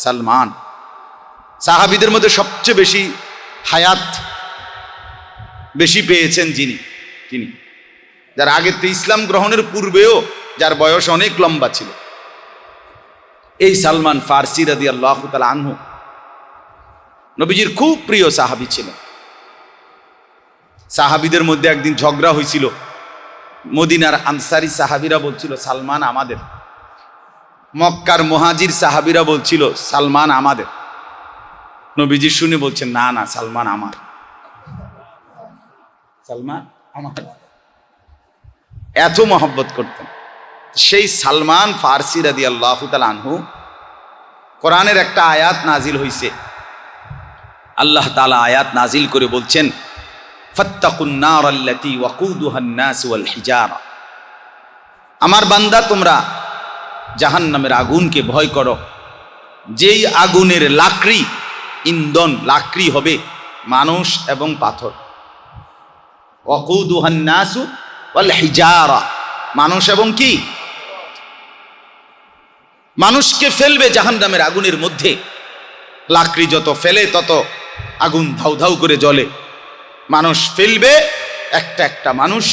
সালমান। সাহাবীদের মধ্যে সবচেয়ে বেশি হায়াত বেশি পেয়েছেন তিনি, যার আগে তো ইসলাম গ্রহণের পূর্বেও যার বয়স অনেক লম্বা ছিল, এই সালমান ফারসি রাদিয়াল্লাহু তাআলা আনহু নবীজির খুব প্রিয় সাহাবী ছিলেন। সাহাবীদের মধ্যে একদিন ঝগড়া হয়েছিল, মদিনার আনসারী সাহাবীরা বলছিল সালমান আমাদের, মক্কার মুহাজির সাহাবীরা বলছিল সালমান আমাদের। নবীজি শুনে বলছেন না না, সালমান আমার, সালমান আমার, এত মহব্বত করতেন। সেই সালমান ফারসি রাদিয়াল্লাহু তাআলা আনহু, কোরআনের একটা আয়াত নাজিল হইছে, আল্লাহ তাআলা আয়াত নাজিল করে বলছেন ফাত্তাকুন নারাল্লাতী ওয়াকুদুহান নাস ওয়াল হিজারা, আমার বান্দা তোমরা জাহান্নামের আগুনকে ভয় করো, যেই আগুনের লাকড়ি, ইন্ধন লাকড়ি হবে মানুষ এবং পাথর। ওয়াকুদুহান নাস ওয়াল হিজারা, মানুষ এবং কি? মানুষকে ফেলবে জাহান্নামের আগুনের মধ্যে, লাকড়ি যত ফেলে তত আগুন ধাউ ধাউ করে জ্বলে, মানুষ ফেলবে একটা একটা মানুষ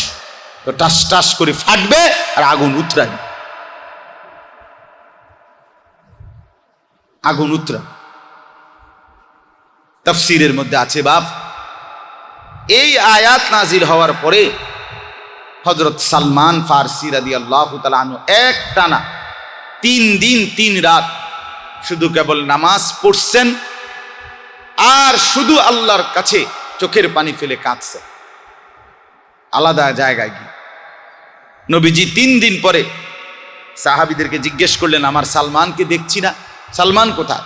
তো টাস টাস করে ফাটবে আর আগুন উতরাবে, আগুন উতরা। তাফসীরের মধ্যে আছে বাপ, এই আয়াত নাজিল হওয়ার পরে হযরত সালমান ফারসি রাদিয়াল্লাহু তাআলা আনহু একটানা 3 দিন 3 রাত শুধু কেবল নামাজ পড়ছেন আর শুধু আল্লাহর কাছে চোখের পানি ফেলে কাঁদছেন আলাদা জায়গায় গিয়ে। নবীজি 3 দিন পরে সাহাবীদেরকে জিজ্ঞেস করলেন, আমার সালমানকে দেখছি না, সালমান কোথায়?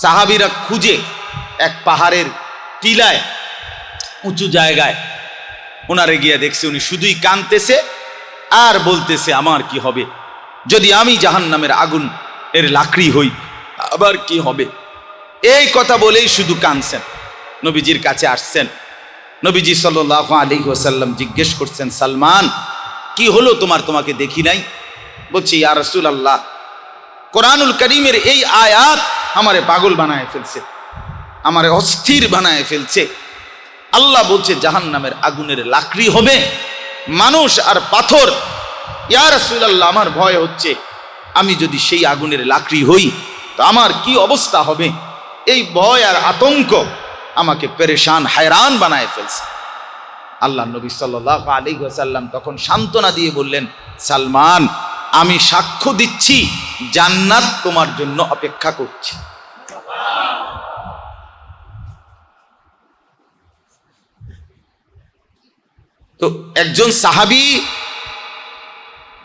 সাহাবীরা খুঁজে এক পাহাড়ের টিলায় উঁচু জায়গায় ওনারে গিয়ে দেখছে উনি শুধুই কাঁদতেছে আর বলতেছে আমার কি হবে যদি আমি জাহান্নামের আগুন এর লাকড়ি হই, আবার কি হবে, এই কথা বলেই শুধু কাঁদছেন। নবীজির কাছে আসছেন, নবীজি সাল্লাল্লাহু আলাইহি ওয়াসাল্লাম জিজ্ঞেস করছেন, সালমান কি হলো তোমার, তোমাকে দেখি নাই? বলছি ইয়া রাসূলুল্লাহ, কোরআনুল কারীমের এই আয়াত আমারে পাগল বানায় ফেলছে, আমারে অস্থির বানায় ফেলছে। আল্লাহ বলছে জাহান্নামের আগুনের লাকড়ি হবে মানুষ আর পাথর। ইয়া রাসূলুল্লাহ, আমার ভয় হচ্ছে আমি যদি সেই আগুনের লাকড়ি হই তো আমার কি অবস্থা হবে। এই ভয় আর আতঙ্ক আমাকে পেরেশান হায়রান বানায় ফেলছে। আল্লাহ নবী সাল্লাল্লাহু আলাইহি ওয়াসাল্লাম তখন সান্ত্বনা দিয়ে বললেন, সালমান আমি সাক্ষ্য দিচ্ছি জান্নাত তোমার জন্য অপেক্ষা করছে। তো একজন সাহাবী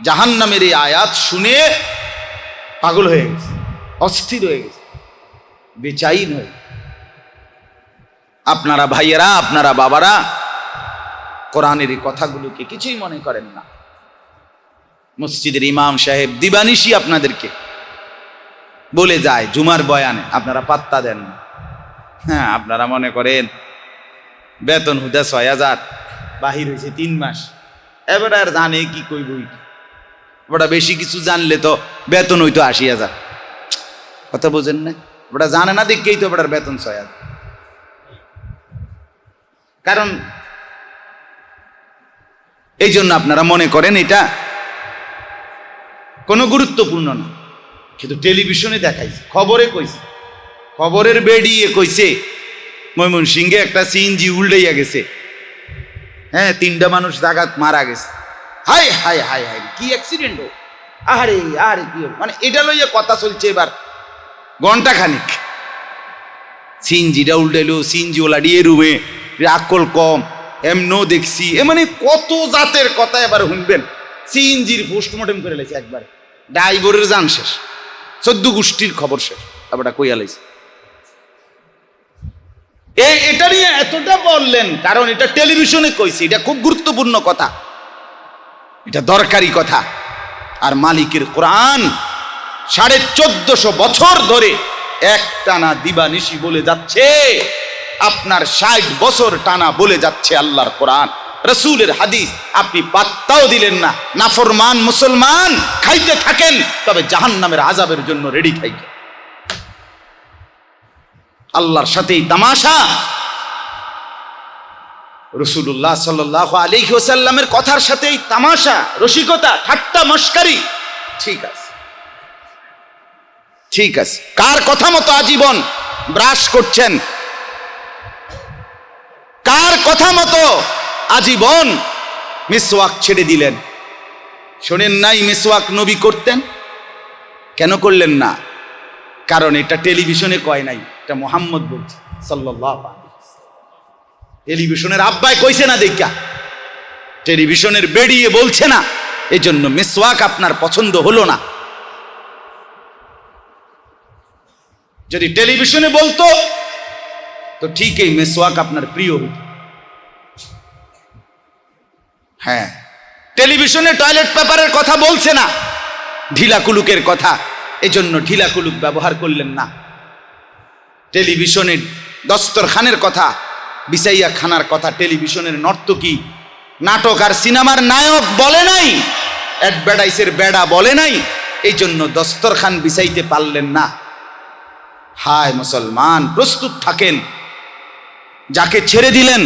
জাহান্নামের এই আয়াত শুনে পাগল হয়ে গেছে, অস্থির হয়ে গেছে, বেচাইন হয়ে। আপনারা ভাইয়েরা, আপনারা বাবারা কোরআনের এই কথাগুলোকে কিছুই মনে করেন না। মসজিদের ইমাম সাহেব দিবানিশি আপনাদেরকে বলে যায় জুমার বয়ানে, আপনারা পাত্তা দেন না। হ্যাঁ, আপনারা মনে করেন বেতন হুদা ৬,০০০, বাহির হয়েছে ৩ মাস, এবার আর জানে কি কইবই, ওটা বেশি কিছু জানলে তো বেতন হইতো ৮০,০০০। কথা বোঝেন না? ওটা জানে না দেখেই তো ওটার বেতন ৬,০০০। কারণ এই জন্য আপনারা মনে করেন এটা কোনো গুরুত্বপূর্ণ না, কিন্তু টেলিভিশনে দেখাইছে, খবরে কইছে, খবরের বেডিয়ে কইছে ময়মনসিংহে একটা সিএনজি উল্টাইয়া গেছে, হ্যাঁ ৩টা মানুষ জাগাত মারা গেছে। হাই হাই হাই হাই, কি অ্যাক্সিডেন্ট হোক, আরে আরে কি মানে এটা লইয়া কথা চলছে এবার ঘন্টা খানিক। সিএনজিটা উল্টাইলো, সিএনজি ওলা ডিয়ে রুমে আকল কম, এমনও দেখছি, এ মানে কত জাতের কথা এবার শুনবেন। সিএনজির পোস্টমর্টেম করে লাইছে একবারে, ড্রাইভারের জান শেষ, 14 গোষ্ঠীর খবর শেষ, আবার কইয়া লাইছে। এটা নিয়ে এতটা বললেন কারণ এটা টেলিভিশনে কইছে, এটা খুব গুরুত্বপূর্ণ কথা, এটা দরকারি কথা। আর মালিকের কোরআন 1450 বছর ধরে একটানা দিবানিশি বলে যাচ্ছে, আপনার 60 বছর টানা বলে যাচ্ছে আল্লাহর কোরআন, রসুলের হাদিস। আপনি পাত্তাও দিলেন না, নাফরমান মুসলমান, খাইতে থাকেন, তবে জাহান্নামের আযাবের জন্য রেডি থাকেন। আল্লাহর সাথেই তামাশা, রাসূলুল্লাহ সাল্লাল্লাহু আলাইহি ওয়াসাল্লামের কথার সাথেই তামাশা, রসিকতা, ঠাট্টা, মশকারি। ঠিক আছে, ঠিক আছে। কার কথা মতো আজীবন ব্রাশ করছেন? কার কথা মতো আজীবন মিসওয়াক ছেড়ে দিলেন? শোনেন নাই মিসওয়াক নবী করতেন? কেন করলেন না? কারণ এটা টেলিভিশনে কয় নাই, এটা মুহাম্মদ বলছে সাল্লাল্লাহু আলাইহি ওয়াসাল্লাম। টেলিভিশনের আব্বাই কইছে না দেখা, টেলিভিশনের বেরিয়ে বলছে না, এজন্য মিসওয়াক আপনার পছন্দ হলো না। যদি টেলিভিশনে বলতো তো ঠিকই মিসওয়াক আপনার প্রিয় হতো। হ্যাঁ, টেলিভিশনে টয়লেট পেপারের কথা বলছে না, ঢিলা কুলুকের কথা, এজন্য ঢিলা কুলুক ব্যবহার করলেন না। টেলিভিশনের দস্তরখানের কথা, বিছাইয়া খানার কথা টেলিভিশনের নর্তকী, নাটক আর সিনেমার নায়ক বলে নাই, অ্যাডভার্টাইজের বেড়া বলে নাই, এই জন্য দস্তরখান বিছাইতে পারলেন না। হায় মুসলমান, প্রস্তুত থাকেন, যাকে ছেড়ে দিলেন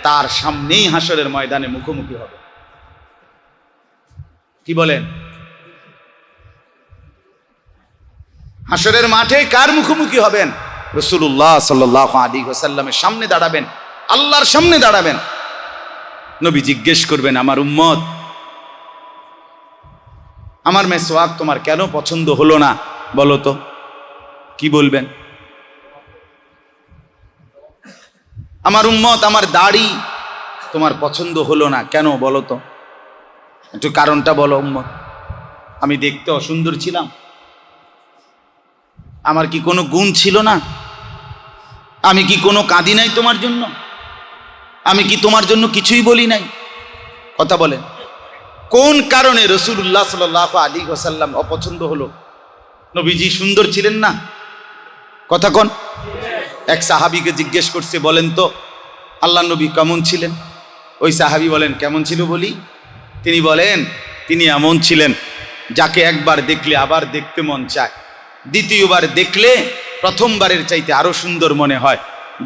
তার সামনেই হাসরের ময়দানে মুখোমুখি হবে। কি বলেন? হাসরের মাঠে কার মুখোমুখি হবেন? রাসূলুল্লাহ সাল্লাল্লাহু আলাইহি ওয়াসাল্লামের সামনে দাঁড়াবেন, আল্লাহর সামনে দাঁড়াবেন। নবী জিজ্ঞেস করবেন, আমার উম্মত, আমার মিসওয়াক তোমার কেন পছন্দ হলো না বলো তো? কি বলবেন? আমার উম্মত, আমার দাড়ি তোমার পছন্দ হলো না কেন বলো তো? একটু কারণটা বলো উম্মত। আমি দেখতে অসুন্দর ছিলাম? আমার কি কোনো গুণ ছিল না? আমি কি কোনো কাঁদি নাই তোমার জন্য? আমি কি তোমার জন্য কিছুই বলি নাই? কথা বলেন, কোন কারণে রাসূলুল্লাহ সাল্লাল্লাহু আলাইহি ওয়াসাল্লাম অপছন্দ হলো? নবীজি সুন্দর ছিলেন না? কথা কোন? এক সাহাবীকে জিজ্ঞেস করছে, বলেন তো আল্লাহ নবী কেমন ছিলেন? ওই সাহাবী বলেন, কেমন ছিল বলি? তিনি বলেন, তিনি এমন ছিলেন যাকে একবার দেখলে আবার দেখতে মন চায়, দ্বিতীয়বার দেখলে প্রথমবারের চাইতে আরো সুন্দর মনে হয়,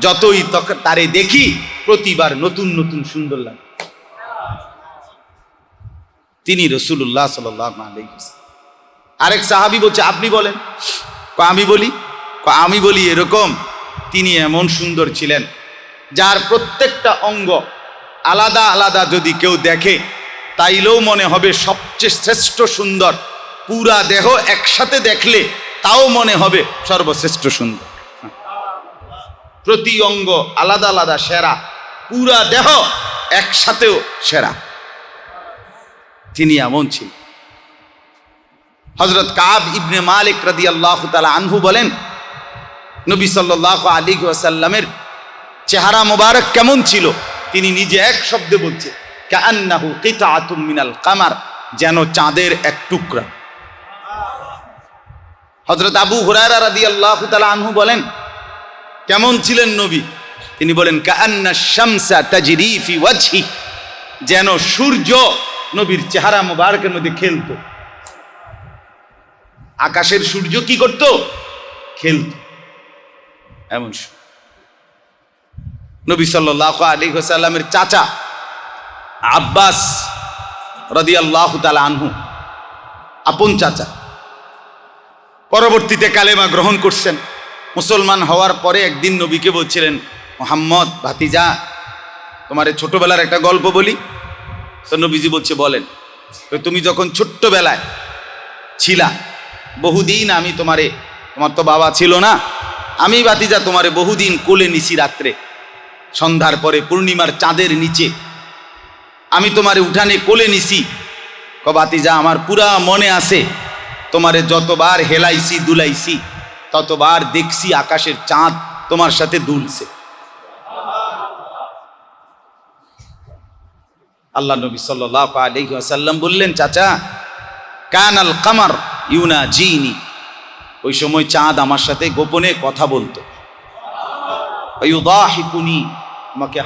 যতই তারে দেখি প্রতিবার নতুন নতুন সুন্দর লাগে। তিনি রাসূলুল্লাহ সাল্লাল্লাহু আলাইহি ওয়াসাল্লাম। আরেক সাহাবী বলছে, আপনি বলেন। আমি বলি? আমি বলি এরকম, তিনি এমন সুন্দর ছিলেন যার প্রত্যেকটা অঙ্গ আলাদা আলাদা যদি কেউ দেখে তাইলেও মনে হবে সবচেয়ে শ্রেষ্ঠ সুন্দর, পুরা দেহ একসাথে দেখলে তাও মনে হবে সর্বশ্রেষ্ঠ সুন্দর। প্রতি অঙ্গ আলাদা আলাদা সেরা, পুরা দেহ একসাথেও সেরা। তিনি এমন ছিলেন। হযরত কাব ইবনে মালিক রাদিয়াল্লাহু তাআলা আনহু বলেন, নবী সাল্লাল্লাহু আলাইহি ওয়াসাল্লামের চেহারা মোবারক কেমন ছিল? তিনি নিজে এক শব্দে বলছে, কাআন্নাহু কিতাআতুম মিনাল কামার, যেন চাঁদের এক টুকরা। হযরত আবু হুরায়রা রাদিয়াল্লাহু তাআলা আনহু বলেন, কেমন ছিলেন নবী? তিনি বলেন, কাআন্নাশ শামসা তাজরি ফি ওয়াজহি, যেন সূর্য নবীর চেহারা মোবারকের মধ্যে খেলতো। আকাশের সূর্য কি করত? খেলতো। এমন নবী সাল্লাল্লাহু আলাইহি ওয়াসাল্লামের চাচা আব্বাস রাদিয়াল্লাহু তাআলা আনহু, আপন চাচা, পরবর্তীতে কালেমা গ্রহণ করছেন। মুসলমান হওয়ার পরে একদিন নবীকে বলছিলেন, মুহাম্মদ ভাতিজা, তোমার ছোটবেলার একটা গল্প বলি। তো নবীজি বলছে, বলেন। তো তুমি যখন ছোট্টবেলায় ছিলা, বহুদিন আমি তোমার তো বাবা ছিল না, আমি ভাতিজা তোমারে বহুদিন কোলে নিছি রাত্রে, সন্ধ্যার পরে পূর্ণিমার চাঁদের নিচে আমি তোমারে উঠানে কোলে নিছি। বাতিজা আমার পুরা মনে আছে, তোমারে যতবার হেলাইছি দুলাইছি ততবার দেখছি আকাশের চাঁদ তোমার সাথে দুলছে। আল্লাহ নবী সাল্লাল্লাহু আলাইহি ওয়াসাল্লাম বললেন, চাচা কানাল কামার ইউনাজিনি, ওই সময় চাঁদ আমার সাথে গোপনে কথা বলতো। ইউদাহিকুনি, আমাকে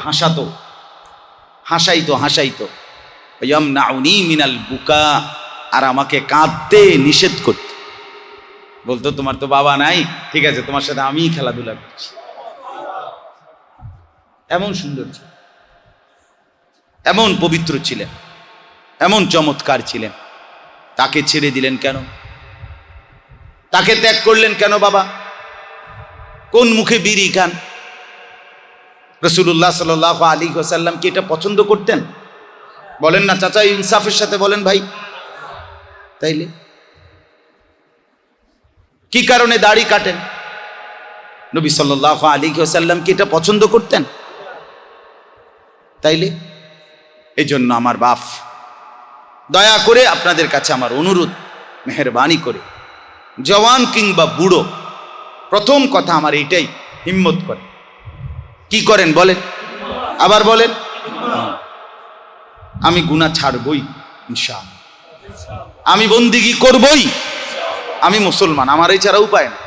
হাসাইতো। ইয়ামনাউনি মিনাল বুকা, আর আমাকে কাঁদতে নিষেধ করত। বলতো তোমার তো বাবা নাই, ঠিক আছে তোমার সাথে আমিই খেলাধুলা করছি। এমন সুন্দর ছিলেন, এমন পবিত্র ছিলেন, এমন চমৎকার ছিলেন। তাকে ছেড়ে দিলেন কেন? তাকে ত্যাগ করলেন কেন বাবা? কোন মুখে বিড়ি খান? রাসূলুল্লাহ সাল্লাল্লাহু আলাইহি ওয়াসাল্লাম কি এটা পছন্দ করতেন? বলেন না চাচা, ইনসাফের সাথে বলেন ভাই। তাইলে কি কারণে দাড়ি কাটেন? নবী সাল্লাল্লাহু আলাইহি ওয়াসাল্লাম কি এটা পছন্দ করতেন? তাইলে এই জন্য আমার বাপ, দয়া করে আপনাদের কাছে আমার অনুরোধ, মেহেরবানি করে জওয়ান কিংবা বুড়ো, প্রথম কথা আমার এইটাই, হিম্মত করে। কি করেন বলেন, আবার বলেন। আমি গুনাহ ছাড়বই ইনশাআল্লাহ, আমি বন্দিগি করবই, আমি মুসলমান, আমার এই ছাড়া উপায় না,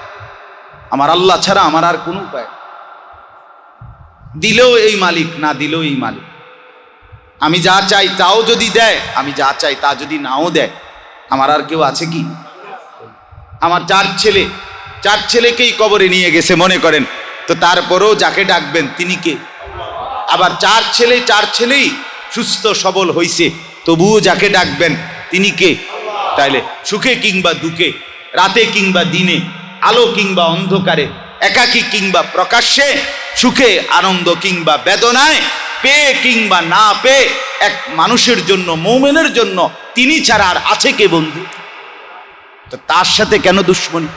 আমার আল্লাহ ছাড়া আমার আর কোনো উপায় না। দিলেও এই মালিক, না দিলেও এই মালিক। আমি যা চাই তাও যদি দেয়, আমি যা চাই তা যদি নাও দেয়, আমার আর কেউ আছে কি? আমার চার ছেলেকেই কবরে নিয়ে গেছে মনে করেন, তো তারপরেও যাকে ডাকবেন তিনি কে? আবার চার ছেলেই সুস্থ সবল হইছে, তবুও যাকে ডাকবেন তিনি কে? তাইলে সুখে কিংবা দুঃখে, রাতে কিংবা দিনে, আলো কিংবা অন্ধকারে, একাকী কিংবা প্রকাশ্যে, সুখে আনন্দ কিংবা বেদনায়, পেয়ে কিংবা না পেয়ে, এক মানুষের জন্য, মুমিনের জন্য তিনি ছাড়া আর আছে কে বন্ধু? তো তার সাথে কেন দুশ্মনী?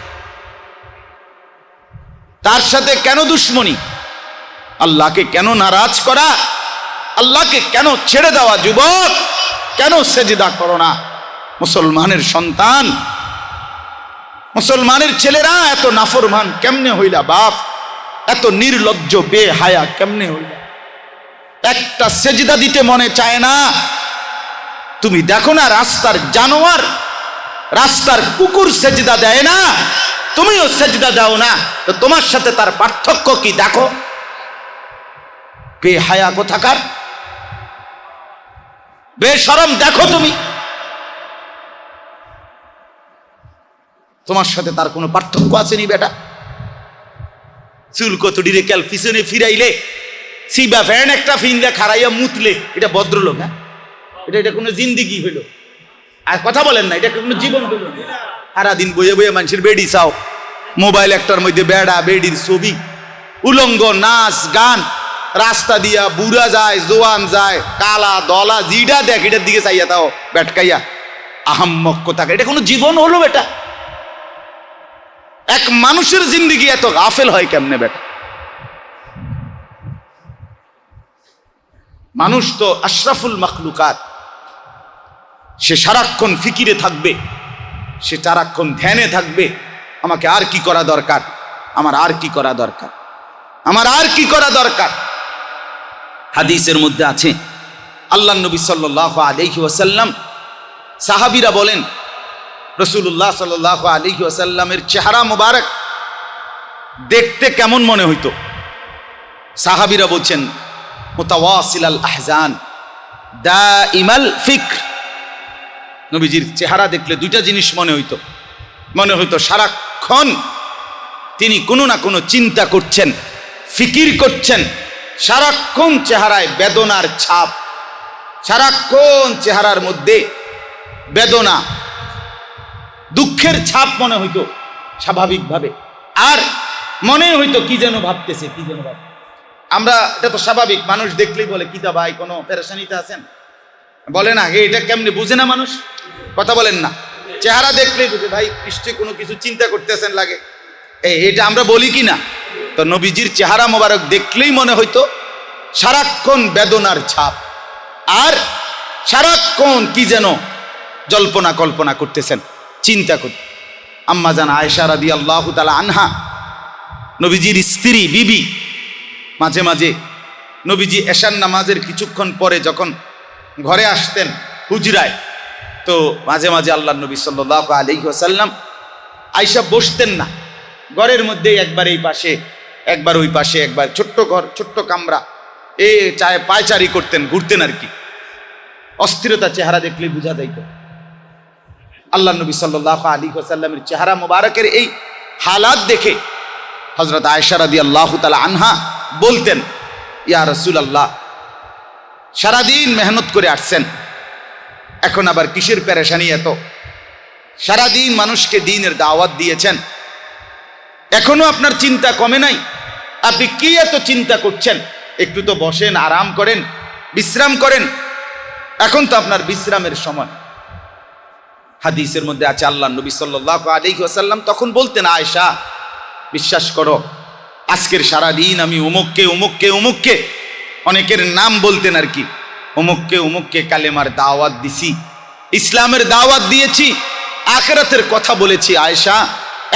তার সাথে কেন দুশ্মনী? আল্লাহকে কেন নারাজ করা? আল্লাহকে কেন ছেড়ে দেওয়া? যুবক, কেন সেজদা করো না? মুসলমানের সন্তান, মুসলমানের ছেলেরা এত নাফরমান কেমনে হইলা বাপ? এত নির্লজ্জ বেহায়া কেমনে হইলা? একটা সেজদা দিতে মনে চায় না। তুমি দেখো না রাস্তার জানোয়ার, রাস্তার কুকুর সেজদা দেয় না, তুমিও সেজদা দাও না, তো তোমার সাথে তার পার্থক্য কি দেখো? বেহায়া কোথাকার, বেশরম দেখো তুমি, তোমার সাথে তার কোনো পার্থক্য আসেনি বেটা? চুল কতডিরে কাল পিছনে ফিরাইলে, সিবা ফ্যান একটা ফিনলে খারাইয়া মুতলে, এটা ভদ্রলোক? হ্যাঁ, এটা কোনো জিন্দিগি হইল? আর কথা বলেন না, এটা কোনো জীবন হইল? সারাদিন বইয়ে বইয়ে মানুষের বেডি চাও, মোবাইল একটার মধ্যে বেড়া বেডির ছবি, উলঙ্গ নাচ গান, রাস্তা দিয়া বুড়া যায়, জোয়ান যায়, কালা দলা জিডা দেখ, এটার দিকে চাইয়া তাও বেটকাইয়া আহাম্মক কোথাকে। এটা কোনো জীবন হলো বেটা? এক মানুষের জিন্দিগি এত গাফেল হয় কেমনে বেটা? মানুষ তো আশরাফুল মাখলুকাত, সে সারাক্ষণ ফিকিরে থাকবে, সে সারাক্ষণ ধ্যানে থাকবে, আমাকে আর কি করা দরকার, আমার আর কি করা দরকার, আমার আর কি করা দরকার। হাদিসের মধ্যে আছে, আল্লাহ নবী সাল্লাল্লাহু আলাইহি ওয়াসাল্লাম, সাহাবীরা বলেন রাসূলুল্লাহ সাল্লাল্লাহু আলাইহি ওয়াসাল্লামের চেহারা মোবারক দেখতে কেমন মনে হইতো? সাহাবীরা বলছেন মুতাওয়াসিলাল আহজান দাইমাল ফিকর। নবীজির চেহারা দেখলে দুইটা জিনিস মনে হইতো সারাক্ষণ তিনি কোনো না কোনো চিন্তা করছেন, ফিকির করছেন, সারাক্ষণ চেহারায় বেদনার ছাপ, সারাক্ষণ চেহারার মধ্যে বেদনা দুঃখের ছাপ মনে হইতো স্বাভাবিকভাবে, আর মনে হইতো কি যেন ভাবতেছে, কি যেন ভাবতেছে। আমরা, এটা তো স্বাভাবিক, মানুষ দেখলেই বলে কিতা ভাই কোনো পেরেশানিতে আছেন, বলে না এটা কেমনে বুঝে না মানুষ? কথা বলেন না, চেহারা দেখলেই বুঝে ভাই নিশ্চয়ই কোনো কিছু চিন্তা করতেছেন লাগে, এটা আমরা বলি কি না? তো নবীজির চেহারা মোবারক দেখলেই মনে হইতো সারাক্ষণ বেদনার ছাপ, আর সারাক্ষণ কি যেন জল্পনা কল্পনা করতেছেন, চিন্তা করতে। আম্মা জান আয়েশা রাদিয়াল্লাহু তাআলা আনহা, নবীজির স্ত্রী বিবি, মাঝে মাঝে নবীজি এশার নামাজের কিছুক্ষণ পরে যখন ঘরে আসতেন হুজরায়, তো মাঝে মাঝে আল্লাহ নবী সাল্লাল্লাহু আলাইহি ওয়াসাল্লাম আয়েশা বসতেন না, ঘরের মধ্যে একবার এই পাশে একবার ওই পাশে, একবার ছোট্ট ঘর ছোট্ট কামরা, চায় পায়চারি করতেন, ঘুরতেন আর কি। অস্থিরতা চেহারা দেখলে বোঝা যাইত। আল্লাহ নবী সাল্লাল্লাহু আলাইহি ওয়াসাল্লামের চেহারা মোবারকের এই হালাত দেখে হযরত আয়েশা রাদিয়াল্লাহু তাআলা আনহা বলতেন, ইয়া রাসূলুল্লাহ, সারাদিন মেহনত করে আসছেন, এখন আবার কিসের পেরেশানি এত? সারাদিন মানুষকে দ্বীনের দাওয়াত দিয়েছেন, এখনো আপনার চিন্তা কমে নাই? আপনি কি এত চিন্তা করছেন? একটু তো বসেন, আরাম করেন, বিশ্রাম করেন, এখন তো আপনার বিশ্রামের সময়। হাদিসের মধ্যে আছে আল্লাহ নবী সাল্লাল্লাহু আলাইহি ওয়াসাল্লাম তখন বলতেন, আয়েশা বিশ্বাস করো, আজকের সারাদিন আমি অমুককে অমুককে অমুককে, অনেকের নাম বলতেন আর কি, অমুককে অমুককে কালেমার দাওয়াত দিছি, ইসলামের দাওয়াত দিয়েছি, আখিরাতের কথা বলেছি। আয়েশা,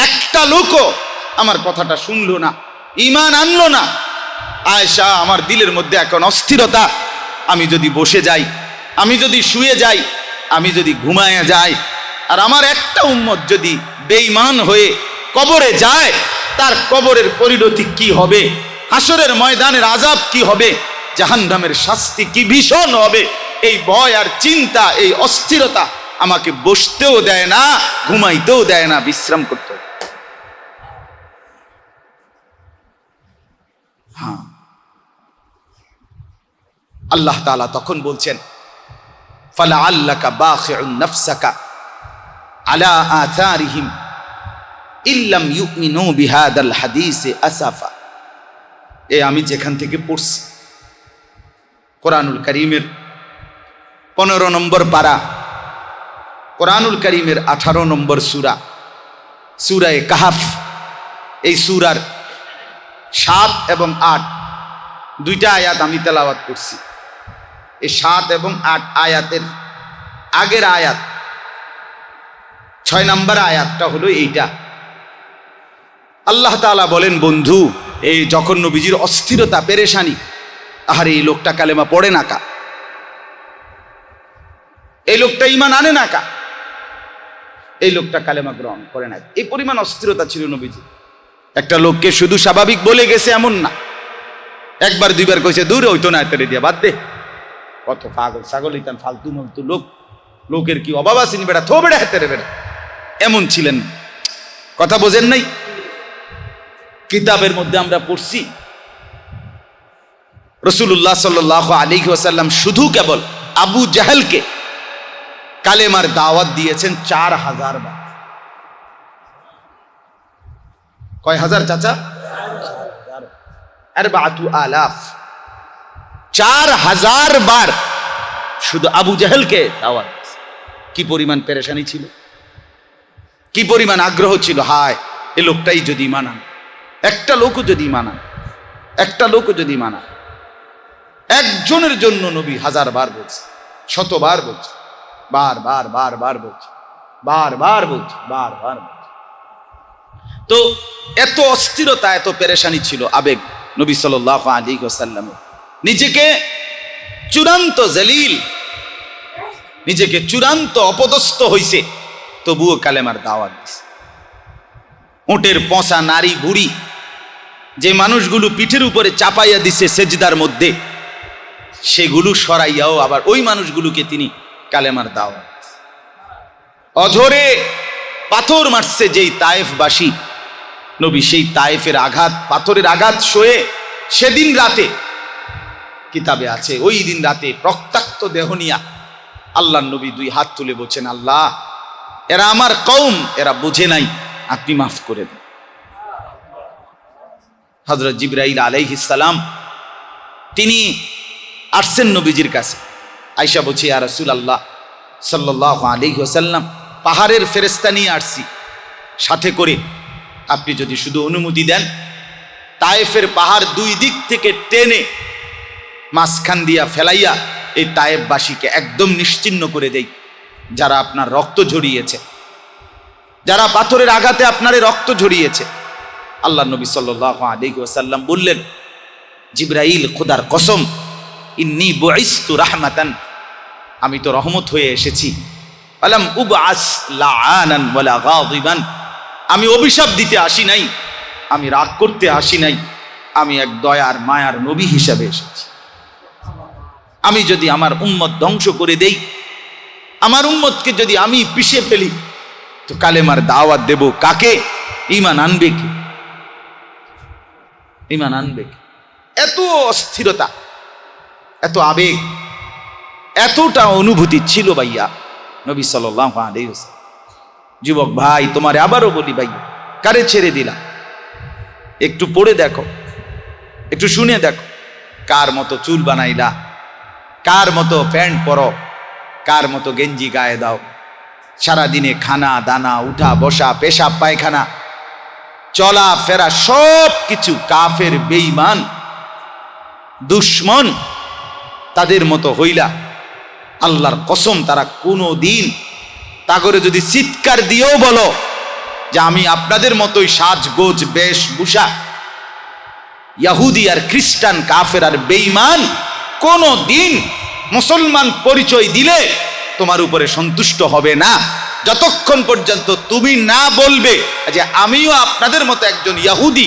একটা লোকও আমার কথাটা শুনলো না, ঈমান আনলো না। আয়েশা, আমার দিলের মধ্যে এখন অস্থিরতা। আমি যদি বসে যাই, আমি যদি শুয়ে যাই, আমি যদি ঘুমায় যাই, আর আমার একটা উম্মত যদি বেঈমান হয়ে কবরে যায়, তার কবরের পরিণতি কি হবে? হাসরের ময়দানের আযাব কি হবে? জাহান্নামের শাস্তি কি ভীষণ হবে? এই ভয় আর চিন্তা, এই অস্থিরতা আমাকে বসতেও দেয় না, ঘুমাইতেও দেয় না, বিশ্রাম করতে। হ্যাঁ, আল্লাহ তাআলা তখন বলছেন, ফালাআল্লাকা বাখিউন নাফসাকা আলা আথারিহিম ইল্লাম ইউমিনু বিহাদাল হাদিসে আসাফা। আমি যেখান থেকে পড়ছি, কোরআনুল কারীমের 15 নম্বর পারা, কোরআনুল কারীমের 18 নম্বর সূরা, সূরা কাহফ। এই সূরার 7 এবং 8 দুইটা আয়াত আমি তেলাওয়াত করছি। এই 7 এবং 8 আয়াতের আগের আয়াত 6 নম্বর আয়াতটা হলো এইটা। আল্লাহ তাআলা বলেন, বন্ধু, এই যখন নবীজির অস্থিরতা পেরেশানি, আহারে এই লোকটা কালেমা পড়ে না কা, এই লোকটা ঈমান আনে না কা, এই লোকটা কালেমা গ্রহণ করে না, এই পরিমাণ অস্থিরতা ছিল নবীজি। একটা লোককে শুধু স্বাভাবিক বলে গেছে এমন না, একবার দুইবার কইছে, দূরে হইতো না, এতরে দিয়া বাদ দে, কত পাগল ছাগল ইতান ফালতু মলতু লোক, লোকের কি অভাব আসেনি বেটা, থো বেটা হেতে রে বেটা, এমন ছিলেন। কথা বোঝেন নাই? কিতাবের মধ্যে আমরা পড়ছি রাসূলুল্লাহ সাল্লাল্লাহু আলাইহি ওয়াসাল্লাম শুধু কেবল আবু জাহেলকে কালেমার দাওয়াত দিয়েছেন 4000 বার। কয় হাজার চাচা? 4000। 4000 বার শুধু আবু জাহেলকে দাওয়াত। কি পরিমাণ পেরেশানি ছিল, কি পরিমাণ আগ্রহ ছিল, হায় এই লোকটাই যদি মানান, একটা লোকও যদি মানান, একটা লোকও যদি মানান। একজনের জন্য নবী 1000 বার বলছে, 100 বার বলছে, বারবার বারবার বলছে, বারবার বলছে, বারবার বলছে। তো এত অস্থিরতা, এত পেরেশানি ছিল, আবেগ নবী সাল্লাল্লাহু আলাইহি ওয়াসাল্লামের। নিজেকে চূড়ান্ত জলিল, নিজেকে চূড়ান্ত অপদস্থ হইছে, তবুও কালেমার দাওয়াত দিছে। উটের পচা নারী বুড়ি যে মানুষগুলো পিঠের উপরে চাপাইয়া দিছে সেজদার মধ্যে, সেগুলো সরাইয়াও আবার ওই মানুষগুলোকে তিনি কালেমার দাওয়াত দিছে। অঝরে পাথর মারছে যেই তায়েফবাসী, নবী সেই তায়েফের আঘাত, পাথরের আঘাত সয়ে সেদিন রাতে, কিতাবে আছে ওই দিন রাতে রক্তাক্ত দেহ নিয়া আল্লাহর নবী 2 হাত তুলে বলছেন, আল্লাহ, এরা আমার কওম, এরা বুঝে নাই, আপনি মাফ করে দেন। হযরত জিবরাইল আলাইহিস সালাম তিনি আসছেন নবীজির কাছে। আয়েশা বলছে, ইয়া রাসূলুল্লাহ সাল্লাল্লাহু আলাইহি ওয়াসাল্লাম, পাহাড়ের ফেরেশতা নিয়ে আসছি সাথে করে, আপনি যদি শুধু অনুমতি দেন, তায়েফের পাহাড় 2 দিক থেকে টেনে মাঝখান দিয়া ফেলাইয়া এই তায়েববাসীকে একদম নিশ্চিহ্ন করে দেই। যারা আপনার রক্ত ঝরিয়েছে, যারা পাথরের আঘাতে আপনার রক্ত ঝরিয়েছে। আল্লাহ নবী সাল্লাল্লাহু আলাইহি ওয়াসাল্লাম বললেন, জিবরাইল, খোদার কসম, ইন্নী বুইসতু রাহমাতান, আমি তো রহমত হয়ে এসেছি। আলাম উবআস লাআনান ওয়ালা গাযিবান, আমি অভিশাপ দিতে আসি নাই, আমি রাগ করতে আসি নাই, আমি এক দয়ার মায়ার নবী হিসাবে এসেছি। আমি যদি আমার উম্মত ধ্বংস করে দেই, আমার উম্মতকে যদি আমি পিষে ফেলি, তো কালেমার দাওয়াত দেব কাকে? ঈমান আনবে কি? ঈমান আনবে কি? এত অস্থিরতা, এত আবেগ, এতটা অনুভূতি ছিল ভাইয়া নবী সাল্লাল্লাহু আলাইহি ওয়াসাল্লাম। যুবক ভাই, তোমারে আবারও বলি ভাইয়া, কারে ছেড়ে দিলা? একটু পড়ে দেখো, একটু শুনে দেখো, কার মতো চুল বানাইলা, কার মতো প্যান্ট পরো, কার মতো গেঞ্জি গায়ে দাও, সারাদিনে খানা দানা, উঠা বসা, পেশাব পায়খানা, চলা ফেরা সব কিছু কাফের, বেঈমান, দুশ্মন, তাদের মতো হইলা। আল্লাহর কসম, তারা কোনো দিন তাগরে যদি চিৎকার দিয়েও বলো যে আমি আপনাদের মতোই সাজগোজ বেশভূষা, ইহুদি আর খ্রিস্টান, কাফের আর বেঈমান কোনো দিন মুসলমান পরিচয় দিলে তোমার উপরে সন্তুষ্ট হবে না, যতক্ষণ পর্যন্ত তুমি না বলবে যে আমিও আপনাদের মতো একজন ইহুদি,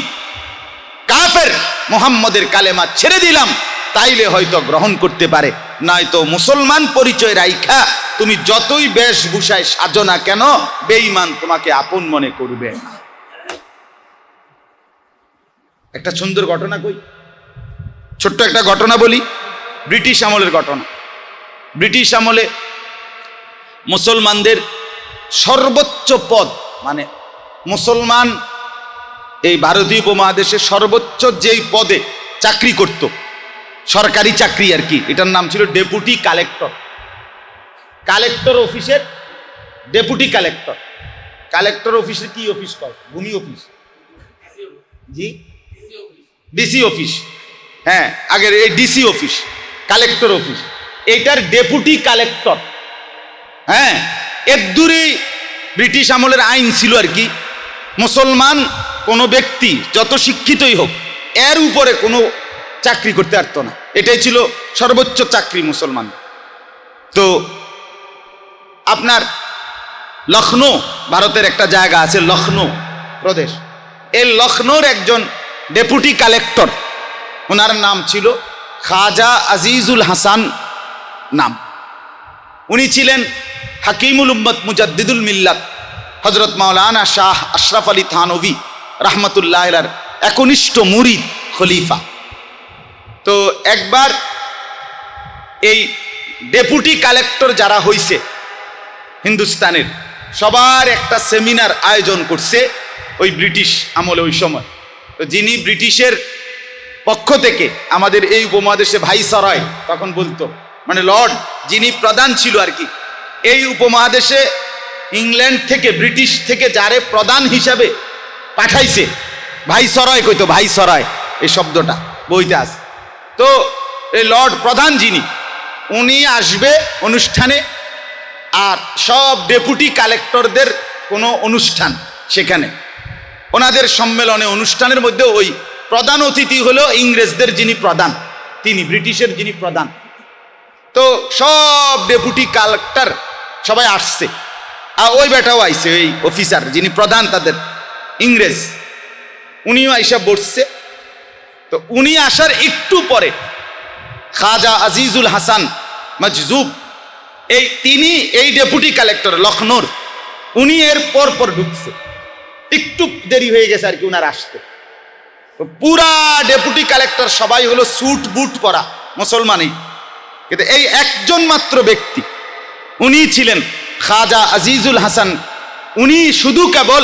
কাফের, মুহাম্মদের কালেমা ছেড়ে দিলাম, তাইলে হয়তো গ্রহণ করতে পারে। নয়তো মুসলমান পরিচয় রাইখা তুমি যতই বেশভূষায় সাজো না কেন, বেঈমান তোমাকে আপন মনে করবে না। একটা সুন্দর ঘটনা কই, ছোট্ট একটা ঘটনা বলি, ব্রিটিশ আমলের ঘটনা। ব্রিটিশ আমলে মুসলমানদের সর্বোচ্চ পদ, মানে মুসলমান এই ভারতীয় উপমহাদেশে সর্বোচ্চ যেই পদে চাকরি করত, সরকারি চাকরি আর কি, এটার নাম ছিল ডেপুটি কালেক্টর। কালেক্টর অফিসের ডেপুটি কালেক্টর। কালেক্টর অফিসের কি অফিস কয়? ভূমি অফিস, জি, ডিসি অফিস। হ্যাঁ, আগের এই ডিসি অফিস, কালেক্টর অফিস, এটার ডেপুটি কালেক্টর। হ্যাঁ, এর দূরে ব্রিটিশ আমলের আইন ছিল আর কি, মুসলমান কোনো ব্যক্তি যত শিক্ষিতই হোক এর উপরে কোনো চাকরি করতে পারত না। এটাই ছিল সর্বোচ্চ চাকরি মুসলমান। তো আপনার লখনৌ, ভারতের একটা জায়গা আছে লখনৌ প্রদেশ, এই লখনৌর একজন ডেপুটি কালেক্টর, ওনার নাম ছিল খাজা আজিজুল হাসান নাম। উনি ছিলেন হাকিমুল উম্মত মুজাদ্দিদুল মিল্লাত হযরত মাওলানা শাহ আশরাফ আলী থানভী রাহমাতুল্লাহ আলাইহির একনিষ্ঠ মুরিদ, খলিফা। তো একবার এই ডেপুটি কালেক্টর যারা হইছে হিন্দুস্তানের, সবার একটা সেমিনার আয়োজন করছে ওই ব্রিটিশ আমলে ওই সময়। তো যিনি ব্রিটিশের পক্ষ থেকে আমাদের এই উপমহাদেশে ভাইসরয় তখন বলতো, মানে লর্ড, যিনি প্রধান ছিল আর কি এই উপমহাদেশে, ইংল্যান্ড থেকে, ব্রিটিশ থেকে যারে প্রধান হিসাবে পাঠাইছে, ভাইসরয় কইতো, ভাইসরয় এই শব্দটা বইতে আছে। তো এই লর্ড প্রধান যিনি, উনি আসবে অনুষ্ঠানে, আর সব ডেপুটি কালেক্টরদের কোনো অনুষ্ঠান সেখানে, ওনাদের সম্মেলনে, অনুষ্ঠানের মধ্যে ওই প্রধান অতিথি হলো ইংরেজদের যিনি প্রধান, তিনি, ব্রিটিশের যিনি প্রধান। তো সব ডেপুটি কালেক্টর সবাই আসছে, আর ওই বেটাও আইছে, ওই অফিসার যিনি প্রধান তাদের, ইংরেজ, উনিও আইসা বসছে। তো উনি আসার একটু পরে খাজা আজিজুল হাসান মজজুব, তিনি এই ডেপুটি কালেক্টর লখনৌর, উনি এর পর ঢুকছে, একটু দেরি হয়ে গেছে আর কি উনার আসতে। পুরা ডেপুটি কালেক্টর সবাই হলো স্যুট বুট পরা মুসলমানই, কিন্তু এই একজন মাত্র ব্যক্তি, উনি ছিলেন খাজা আজিজুল হাসান। উনি শুধু কেবল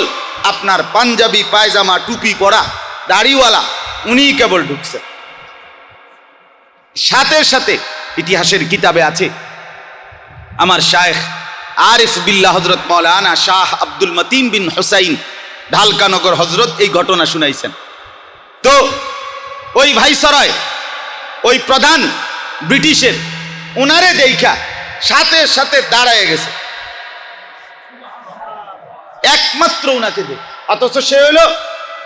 আপনার পাঞ্জাবি পায়জামা টুপি পরা দাড়িওয়ালা, উনি কেবল ঢুকছে। সাথে সাথে ইতিহাসের কিতাবে আছে, আমার শায়েখ আরিফ বিল্লাহ হযরত মাওলানা শাহ আব্দুল মতিন বিন হুসাইন ঢালকানগর হযরত এই ঘটনা শুনাইছেন। তো ওই ভাইসরয়, ওই প্রধান ব্রিটিশের, ওনারে দেখা সাথে সাথে দাঁড়ায় গেছে, একমাত্র ওনাকে দেখ। অথচ সে হলো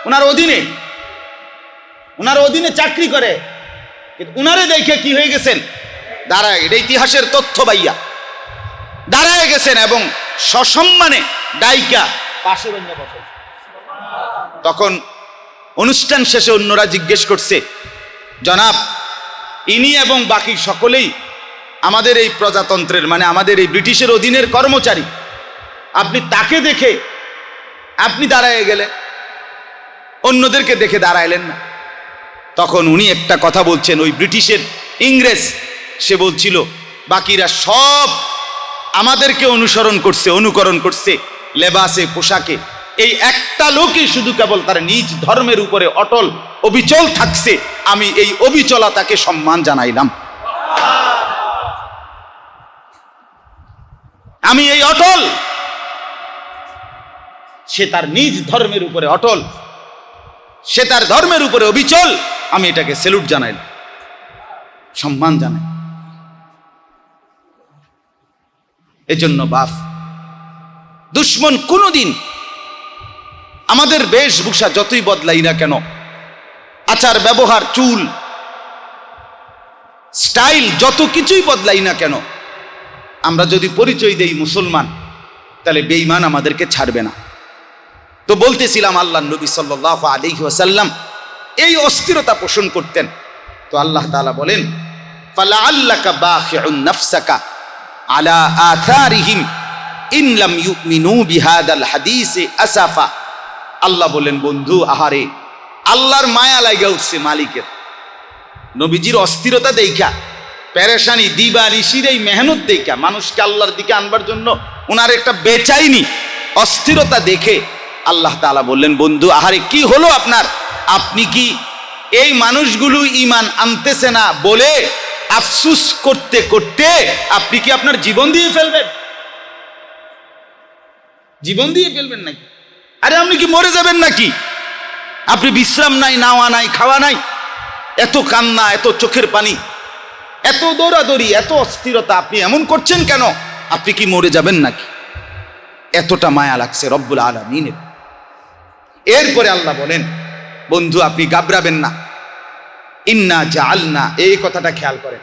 ওনার অধীনে চাকরি করে, কিন্তু উনারে দেখে কি হয়ে গেছেন, দাঁড়ায়। এটা ইতিহাসের তথ্য বাইয়া দাঁড়ায় গেছেন এবং সসম্মানে ডাইকা পাশে বসে বসে। তখন অনুষ্ঠান শেষে অন্যরা জিজ্ঞেস করছে, জনাব, ইনি এবং বাকি সকলেই আমাদের এই প্রজাতন্ত্রের, মানে আমাদের এই ব্রিটিশের অধীনের কর্মচারী, আপনি তাকে দেখে আপনি দাঁড়ায় গেলেন, অন্যদেরকে দেখে দাঁড়াইলেন না। তখন উনি একটা কথা বলছেন, ওই ব্রিটিশের ইংরেজ, সে বলছিল বাকিরা সব আমাদেরকে অনুকরণ করছে লেবাসে, পোশাকে, এই একটা লোকই শুধু কেবল তার নিজ ধর্মের উপরে অটল অবিচল থাকছে, আমি এই অবিচলতাকে সম্মান জানাইলাম। আমি এই অটল, সে তার নিজ ধর্মের উপরে অটল, সে তার ধর্মের উপরে অবিচল, আমি এটাকে স্যালুট জানাই, সম্মান জানাই। এজন্য বাপ, দুশ্মন কোনোদিন আমাদের বেশভূষা যতই বদলাই না কেন, আচার ব্যবহার, চুল, স্টাইল, যত কিছুই বদলাই না কেন, আমরা যদি পরিচয় দেই মুসলমান, তাহলে বেঈমান আমাদেরকে ছাড়বে না। তো বলতেছিলাম, আল্লাহ নবী সাল্লাল্লাহু আলাইহি ওয়াসাল্লাম এই অস্থিরতা পোষণ করতেন। তো আল্লাহ তাআলা বলেন, ফালাআল্লাকা বাখিউন নাফসাকা আলা আথারিহিম ইন লাম ইউমিনু বিহাদাল হাদিসে আসাফা। আল্লাহ বলেন, বন্ধু, আহারে, আল্লাহর মায়া লাগা উঠছে মালিকের। নবীজির অস্থিরতা দেখা, পেরেশানি, দিবানিশির এই মেহনত দেখা, মানুষকে আল্লাহর দিকে আনবার জন্য ওনার একটা বেচাইনি অস্থিরতা দেখে আল্লাহ তাআলা বললেন, বন্ধু, আহারে, কি হলো আপনার? আপনি কি এই মানুষগুলো ঈমান আনতেছে না বলে আফসুস করতে করতে আপনি কি আপনার জীবন দিয়ে ফেলবেন? জীবন দিয়ে ফেলবেন নাকি? আরে আপনি কি মরে যাবেন নাকি? আপনি বিশ্রাম নাই, নাওয়া নাই, খাওয়া নাই, এত কান্না, এত চোখের পানি, এত দৌড়াদৌড়ি, এত অস্থিরতা, আপনি এমন করছেন কেন? আপনি কি মরে যাবেন নাকি? এতটা মায়া লাগছে রব্বুল আলামিনের। এরপরে আল্লাহ বলেন, বন্ধু, আপনি ঘাবড়াবেন না। ইন্না জাআলনা, এই কথাটা খেয়াল করেন,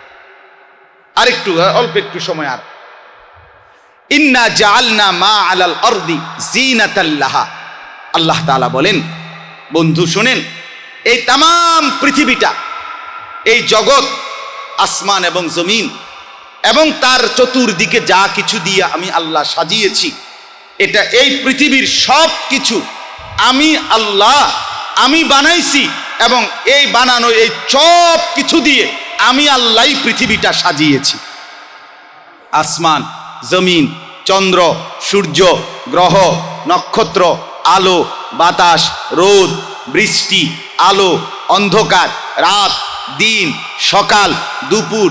আরেকটু, অল্প একটু সময় আর। ইন্না জাআলনা মা আলাল আরদি জিনাতাল লাহা। আল্লাহ তাআলা বলেন, বন্ধু শুনেন, এই তামাম পৃথিবীটা, এই জগৎ, আসমান এবং জমিন এবং তার চতুর্দিকে যা কিছু দিয়ে আমি আল্লাহ সাজিয়েছি, এটা, এই পৃথিবীর সব কিছু আমি আল্লাহ, আমি বানাইছি, এবং এই বানানো এই সব কিছু দিয়ে আমি আল্লাহই পৃথিবীটা সাজিয়েছি। আসমান, জমিন, চন্দ্র, সূর্য, গ্রহ, নক্ষত্র, আলো, বাতাস, রোদ, বৃষ্টি, আলো, অন্ধকার, রাত, দিন, সকাল, দুপুর,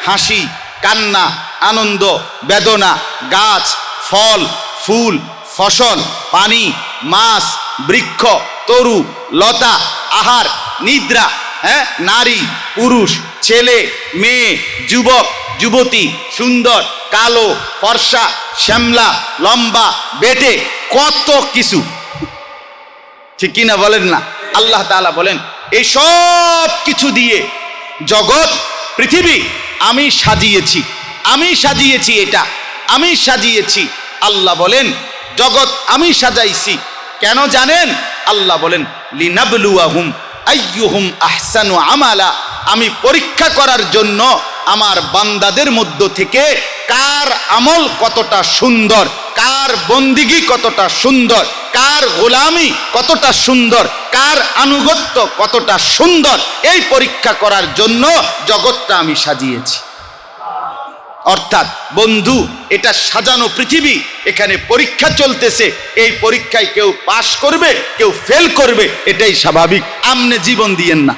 হাসি, কান্না, আনন্দ, বেদনা, গাছ, ফল, ফুল, ফসল, পানি, মাছ, বৃক্ষ, তরু, লতা, আহার, নিদ্রা, নারী, পুরুষ, ছেলে, মেয়ে, যুবক, যুবতী, সুন্দর, কালো, ফর্সা, শ্যামলা, লম্বা, বেটে, কত কিছু, ঠিক কিনা বলেন না? আল্লাহ তাআলা বলেন, এই সব কিছু দিয়ে জগৎ, পৃথিবী আমি সাজিয়েছি, আমি সাজিয়েছি, এটা আমি সাজিয়েছি। আল্লাহ বলেন, জগৎ আমি সাজাইছি কেন জানেন? আল্লাহ বলেন, লিনাবলুয়াহুম আইয়ুহুম আহসানু আমালা, আমি পরীক্ষা করার জন্য আমার বান্দাদের মধ্য থেকে কার আমল কতটা সুন্দর, কার বন্দিগি কতটা সুন্দর, কার গোলামি কতটা সুন্দর, কার আনুগত্য কতটা সুন্দর, এই পরীক্ষা করার জন্য জগৎটা আমি সাজিয়েছি। অর্থাৎ বন্ধু, এটা সাজানো পৃথিবী, এখানে পরীক্ষা চলতেছে, এই পরীক্ষায় কেউ পাশ করবে, কেউ ফেল করবে, এটাই স্বাভাবিক। আপনি জীবন দিয়েন না,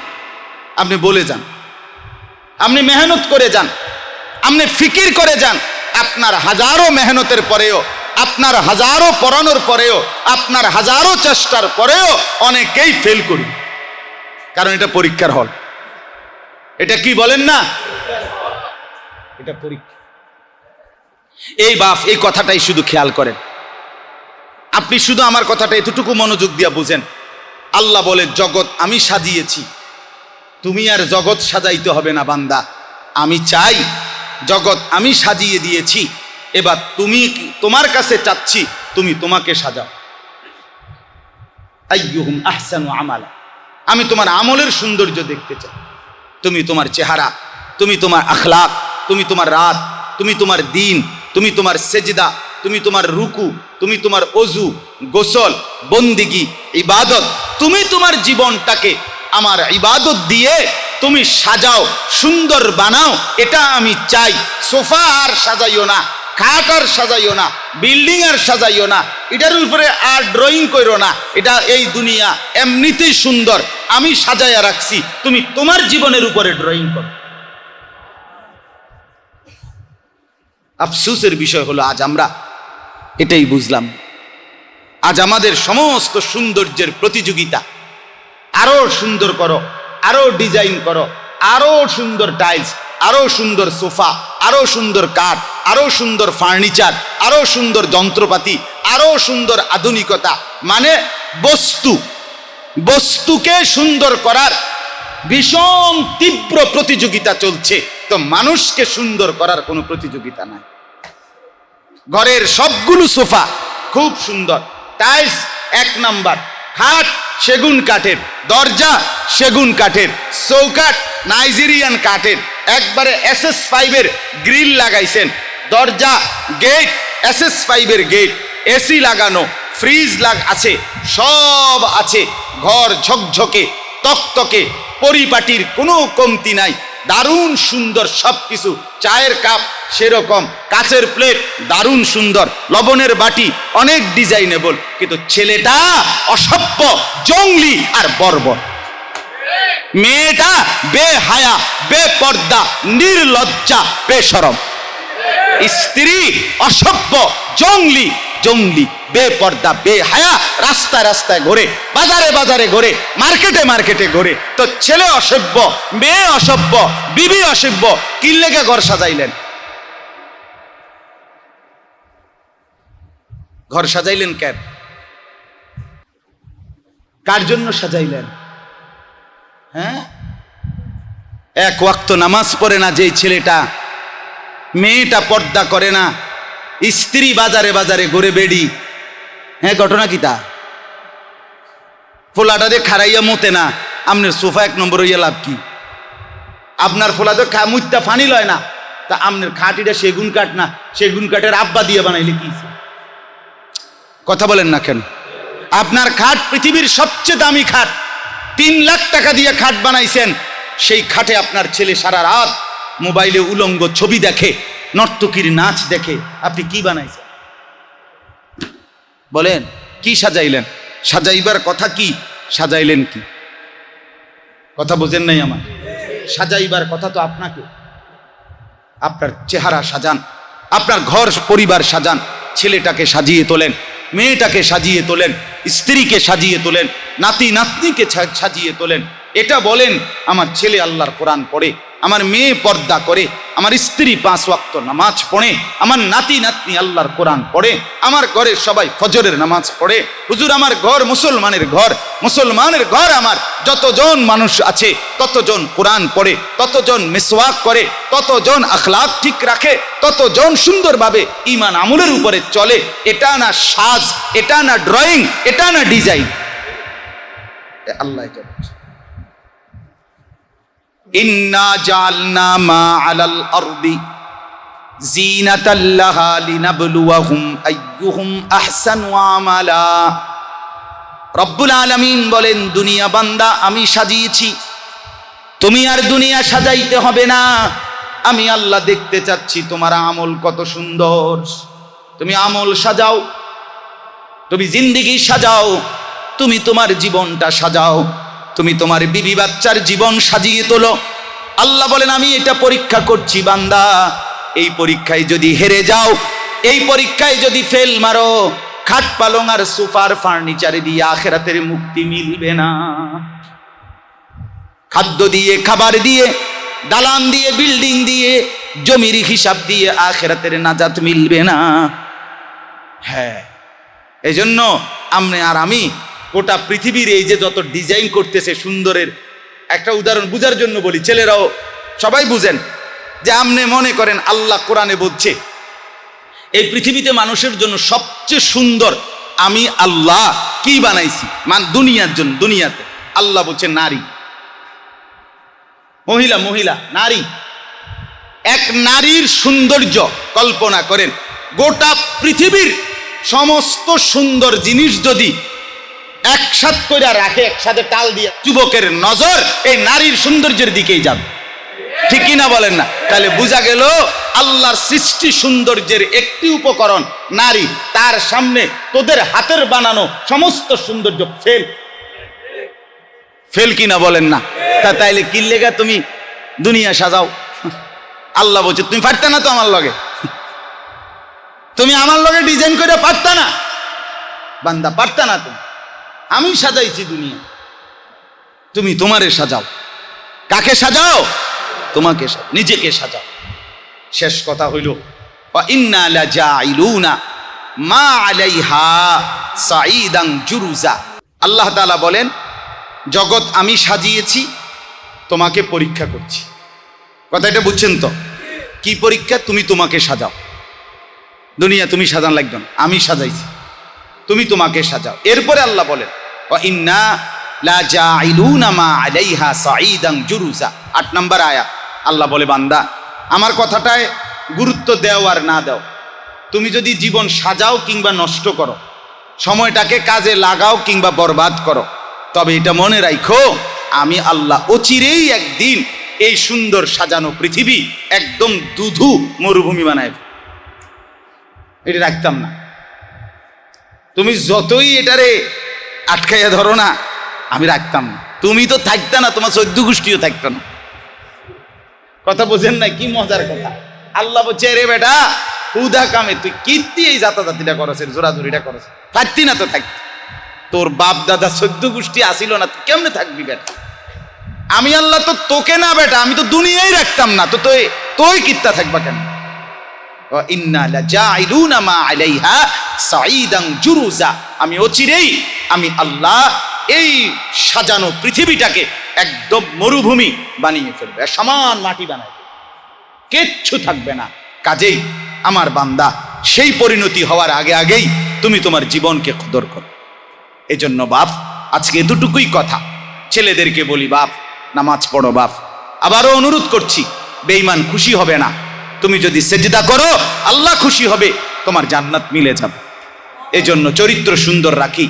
আপনি বলে যান, আপনি মেহনত করে যান, আপনি ফিকির করে যান, আপনার হাজারো মেহনতের পরেও, আপনার হাজারো পড়ানোর পরেও, আপনার হাজারো চেষ্টার পরেও অনেকেই ফেল করবে, কারণ এটা পরীক্ষার হল। এটা কি বলেন না? এটা পরীক্ষা। এই বাপ, এই কথাটাই শুধু খেয়াল করেন। আপনি শুধু আমার কথাটা এতটুকু মনোযোগ দিয়া বুঝেন। আল্লাহ বলে, জগৎ আমি সাজিয়েছি, তুমি আর জগৎ সাজাইতে হবে না বান্দা। আমি চাই জগৎ আমি সাজিয়ে দিয়েছি, এবার তুমি, তোমার কাছে চাচ্ছি তুমি তোমাকে সাজাও। আইয়ুহুম আহসানু আমালা, আমি তোমার আমলের সৌন্দর্য দেখতে চাই। তুমি তোমার চেহারা, তুমি তোমার আখলাক, তুমি তোমার রাত, তুমি তোমার দিন, তুমি তোমার সেজদা, তুমি তোমার রুকু, তুমি তোমার অজু, গোসল, বন্দিগি, ইবাদত, তুমি তোমার জীবনটাকে আমার ইবাদত দিয়ে তুমি সাজাও, সুন্দর বানাও। এটা আমি চাই। সোফা আর সাজাইও না, খাট আর সাজাইও না, বিল্ডিং আর সাজাইও না, এটার উপরে আর ড্রয়িং করো না। এটা এই দুনিয়া এমনিতেই সুন্দর, আমি সাজাইয়া রাখছি, তুমি তোমার জীবনের উপরে ড্রয়িং করো। আফসোসের বিষয় হলো আজ আমরা এটাই বুঝলাম। আজ আমাদের সমস্ত সৌন্দর্যের প্রতিযোগিতা, আরো সুন্দর করো, আরো ডিজাইন করো, আরো সুন্দর টাইলস, আরো সুন্দর সোফা, আরো সুন্দর কাঠ, আরো সুন্দর ফার্নিচার, আরো সুন্দর যন্ত্রপাতি, আরো সুন্দর আধুনিকতা। মানে বস্তুকে সুন্দর করার ভীষণ তীব্র প্রতিযোগিতা চলছে, তো মানুষকে সুন্দর করার কোনো প্রতিযোগিতা নাই। ঘরের সবগুলো সোফা খুব সুন্দর, টাইলস এক নাম্বার, খাট সেগুন কাঠের, দরজা সেগুন কাঠের, চৌকাঠ নাইজেরিয়ান কাঠের, একবারে SS5 এর গ্রিল লাগাইছেন, দরজা গেট SS5 এর গেট, এসি লাগানো, ফ্রিজ আছে, সব আছে। ঘর ঝকঝকে তকতকে, পরিপাটির কোনো কমতি নাই, দারুণ সুন্দর সবকিছু। চায়ের কাপ সেরকম, কাচের প্লেট দারুণ সুন্দর, লবণের বাটি অনেক ডিজাইনেবল, কিন্তু ছেলেটা অসভ্য, জঙ্গলি আর বর্বর। মেয়েটা বেহায়া, বেপর্দা, নির্লজ্জা, বেশরম। স্ত্রী অসভ্য, জঙ্গলি, বেপর্দা, বেহায়া, রাস্তায় রাস্তায় ঘোরে, বাজারে বাজারে ঘোরে, মার্কেটে মার্কেটে ঘোরে। তো ছেলে অসভ্য, মেয়ে অসভ্য, বিবি অসভ্য, কি লেগে ঘর সাজাইলেন? ঘর সাজাইলেন কেন? কার জন্য সাজাইলেন? হ্যাঁ, এক ওয়াক্ত নামাজ পড়ে না যেই ছেলেটা, মেয়েটা পর্দা করে না, স্ত্রী বাজারে বাজারে ঘুরে বেড়ি। হ্যাঁ, ঘটনা কি তা? ফোলাটা দিয়ে খারাইয়া মতে না, আপনার সোফা এক নম্বর হইয়া লাভ কি? আপনার ফোলা তো মুইতা ফানি লয় না, তা আপনার খাটিটা সেগুন কাঠ না, সেগুন কাঠের আব্বা দিয়ে বানাইলে কি? কথা বলেন না কেন? আপনার খাট পৃথিবীর সবচেয়ে দামি খাট, 3 লাখ টাকা দিয়ে খাট বানাইছেন, সেই খাটে আপনার ছেলে সারা রাত মোবাইলে উলঙ্গ ছবি দেখে, নর্তকীর নাচ দেখে। আপনি কি বানাইছেন বলেন? কি সাজাইলেন? সাজাইবার কথা কি, সাজাইলেন কি? কথা বুঝেন নাই আমার? সাজাইবার কথা তো আপনাকে, আপনার চেহারা সাজান, আপনার ঘর পরিবার সাজান, ছেলেটাকে সাজিয়ে তোলেন, মেয়েটাকে সাজিয়ে তোলেন, স্ত্রীকে সাজিয়ে তোলেন, নাতি নাতনিকে সাজিয়ে তোলেন। এটা বলেন আমার ছেলে আল্লাহর কোরআন পড়ে, আমার মেয়ে পর্দা করে, আমার স্ত্রী 5 ওয়াক্ত নামাজ পড়ে, আমার নাতি নাতনি আল্লাহর কোরআন পড়ে, আমার ঘরে সবাই ফজরের নামাজ পড়ে। হুজুর, আমার ঘর মুসলমানের ঘর, মুসলমানের ঘর আমার যতজন মানুষ আছে ততজন কোরআন পড়ে, ততজন মিসওয়াক করে, ততজন আখলাক ঠিক রাখে, ততজন সুন্দরভাবে ঈমান আমলের উপরে চলে। এটা না সাজ, এটা না ড্রয়িং, এটা না ডিজাইন, আল্লাহ এটা বলছে। ইন্না জাআলনা মা আলাল আরদি জিনাতাল লাহা লিনাবলুয়াহুম আইয়ুহুম আহসানু আমালা। রব্বুল আলামিন বলেন, দুনিয়া বান্দা আমি সাজিয়েছি, তুমি আর দুনিয়া সাজাইতে হবে না। আমি আল্লাহ দেখতে চাচ্ছি তোমার আমল কত সুন্দর। তুমি আমল সাজাও, তুমি জিন্দেগি সাজাও, তুমি তোমার জীবনটা সাজাও, তুমি তোমার বিবি বাচ্চার জীবন সাজিয়ে তোলো। আল্লাহ বলেন, আমি এটা পরীক্ষা করছি বান্দা, এই পরীক্ষায় যদি হেরে যাও, এই পরীক্ষায় যদি ফেল মারো, খাট পালং আর সোফার ফার্নিচারে দিয়ে আখিরাতের মুক্তি মিলবে না। খাদ্য দিয়ে, খাবার দিয়ে, দালান দিয়ে, বিল্ডিং দিয়ে, জমির হিসাব দিয়ে আখিরাতের নাজাত মিলবে না। হ্যাঁ, এজন্য আপনি আর আমি গোটা পৃথিবীর এই যে যত ডিজাইন করতেছে সুন্দরের, একটা উদাহরণ বুঝার জন্য বলি, ছেলেরাও সবাই বুঝেন, যে আপনি মনে করেন আল্লাহ কোরআনে বলছে এই পৃথিবীতে মানুষের জন্য সবচেয়ে সুন্দর আমি আল্লাহ কি বানাইছি, দুনিয়ার জন্য, দুনিয়াতে আল্লাহ বলছে নারী, মহিলা, মহিলা, নারী। এক নারীর সৌন্দর্য কল্পনা করেন, গোটা পৃথিবীর সমস্ত সুন্দর জিনিস যদি একসাথ করে রাখে, একসাথে টাল দিয়ে, যুবকের নজর এই নারীর সৌন্দর্যের দিকেই যাবে, ঠিক কিনা বলেন না? তাহলে বোঝা গেল আল্লাহর সৃষ্টি সৌন্দর্যের একটি উপকরণ নারী, তার সামনে তোদের হাতের বানানো সমস্ত সৌন্দর্য ফেল, ফেল কিনা বলেন না? তাইলে কি লেগা তুমি দুনিয়া সাজাও? আল্লাহ বলছে তুমি পারতা না তো আমার লগে, তুমি আমার লগে ডিজাইন করে পারতা না বান্দা, পারতা না তুমি। আমি সাজাইছি দুনিয়া, তুমি তোমারে সাজাও। কাকে সাজাও? তোমাকে, নিজেকে সাজাও। শেষ কথা হইল ওয়া ইন্না লাজাইলুনা মা আলাইহা সাঈদান জুরুজা। আল্লাহ তাআলা বলেন জগৎ আমি সাজিয়েছি, তোমাকে পরীক্ষা করছি। কথাটা বুঝছেন তো? কি পরীক্ষা? তুমি তোমাকে সাজাও। দুনিয়া তুমি সাজান লাগবে না, আমি সাজাইছি, তুমি তোমাকে সাজাও। এরপরে আল্লাহ বলেন ওয়া ইন্না লাজাইলুনা মা আলাইহা সাঈদান জুরুজা। 8 নম্বর আয়াত। আল্লাহ বলে বান্দা আমার কথাটায় গুরুত্ব দাও আর না দাও, তুমি যদি জীবন সাজাও কিংবা নষ্ট করো, সময়টাকে কাজে লাগাও কিংবা বরবাদ করো, তবে এটা মনে রাখো আমি আল্লাহ অচিরেই একদিন এই সুন্দর সাজানো পৃথিবী একদম দুধু মরুভূমি বানায়। এটা রাখতাম না, তুমি যতই এটারে আটকাইয়া ধরো না, আমি রাখতাম না। তুমি তো থাকতা না, তোমার 14 গোষ্ঠীও থাকতো না। কথা বোঝেন না? কি মজার কথা। আল্লাহ বলছে রে বেটা হুদা কামে তুই কীর্তি এই জাতাজাতিটা করছে, জোরাজুরিটা করছে, থাকতি না তো থাকতি। তোর বাপ দাদা 14 গোষ্ঠী আসিল না, তুই কেমনে থাকবি বেটা? আমি আল্লাহ তো তোকে না বেটা, আমি তো দুনিয়ায় রাখতাম না, তো তুই কিত্তা থাকবা কেন? ইন্না লাজাইলুনা মা আলাইহা সাঈদান জুরুজা। আমি অচিরেই আমি আল্লাহ এই সাজানো পৃথিবীটাকে একদম মরুভূমি বানিয়ে ফেলবে, সমান মাটি বানাবে, কিচ্ছু থাকবে না। কাজেই আমার বান্দা সেই পরিণতি হওয়ার আগে আগেই তুমি তোমার জীবনকে কদর করো। এজন্য বাপ আজকে এতটুকুই কথা, ছেলেদেরকে বলি বাপ নামাজ পড়ো বাপ। আবারও অনুরোধ করছি, বেঈমান খুশি হবে না, তুমি যদি সেজদা করো আল্লাহ খুশি হবে, তোমার জান্নাত মিলে যাবে। এজন্য চরিত্র সুন্দর রাখি,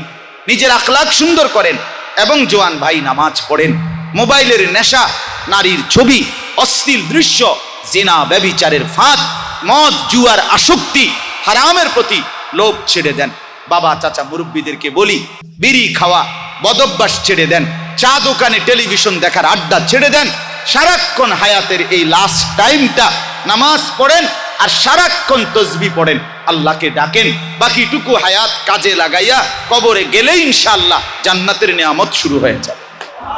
নিজের আখলাক সুন্দর করেন, এবং জোয়ান ভাই নামাজ পড়েন। মোবাইলের নেশা, নারীর ছবি, অশ্লীল দৃশ্য, জিনা ব্যভিচারের ফাঁদ, মদ জুয়ার আসক্তি, হারামের প্রতি লোভ ছেড়ে দেন। বাবা চাচা মুরব্বীদেরকে বলি বিড়ি খাওয়া বদভ্যাস ছেড়ে দেন, চা দোকানে টেলিভিশন দেখার আড্ডা ছেড়ে দেন। সারাক্ষণ হায়াতের এই লাস্ট টাইমটা নামাজ পড়েন আর সারাক্ষণ তসবিহ পড়েন, আল্লাহকে ডাকেন। বাকিটুকু হায়াত কাজে লাগাইয়া কবরে গেলে ইনশাআল্লাহ জান্নাতের নিয়ামত শুরু হয়ে যাবে।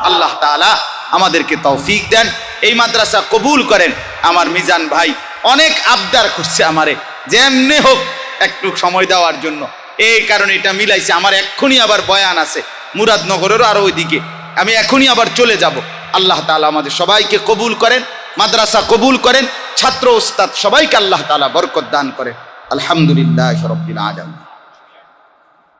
আল্লাহ তাআলা আমাদেরকে তৌফিক দেন, এই মাদ্রাসা কবুল করেন। আমার মিজান ভাই অনেক আবদার করছে আমারে যে এমনি হোক একটু সময় দেওয়ার জন্য, এই কারণে এটা মিলাইছে। আমার এক্ষুনি আবার বয়ান আছে মুরাদনগরেরও আরো ওইদিকে, আমি এখনই আবার চলে যাব। আল্লাহ তাআলা আমাদের সবাইকে কবুল করেন, মাদ্রাসা কবুল করেন, ছাত্র ওস্তাদ সবাইকে আল্লাহ তাআলা বরকত দান করেন। আলহামদুলিল্লাহ রাব্বিল আলামিন।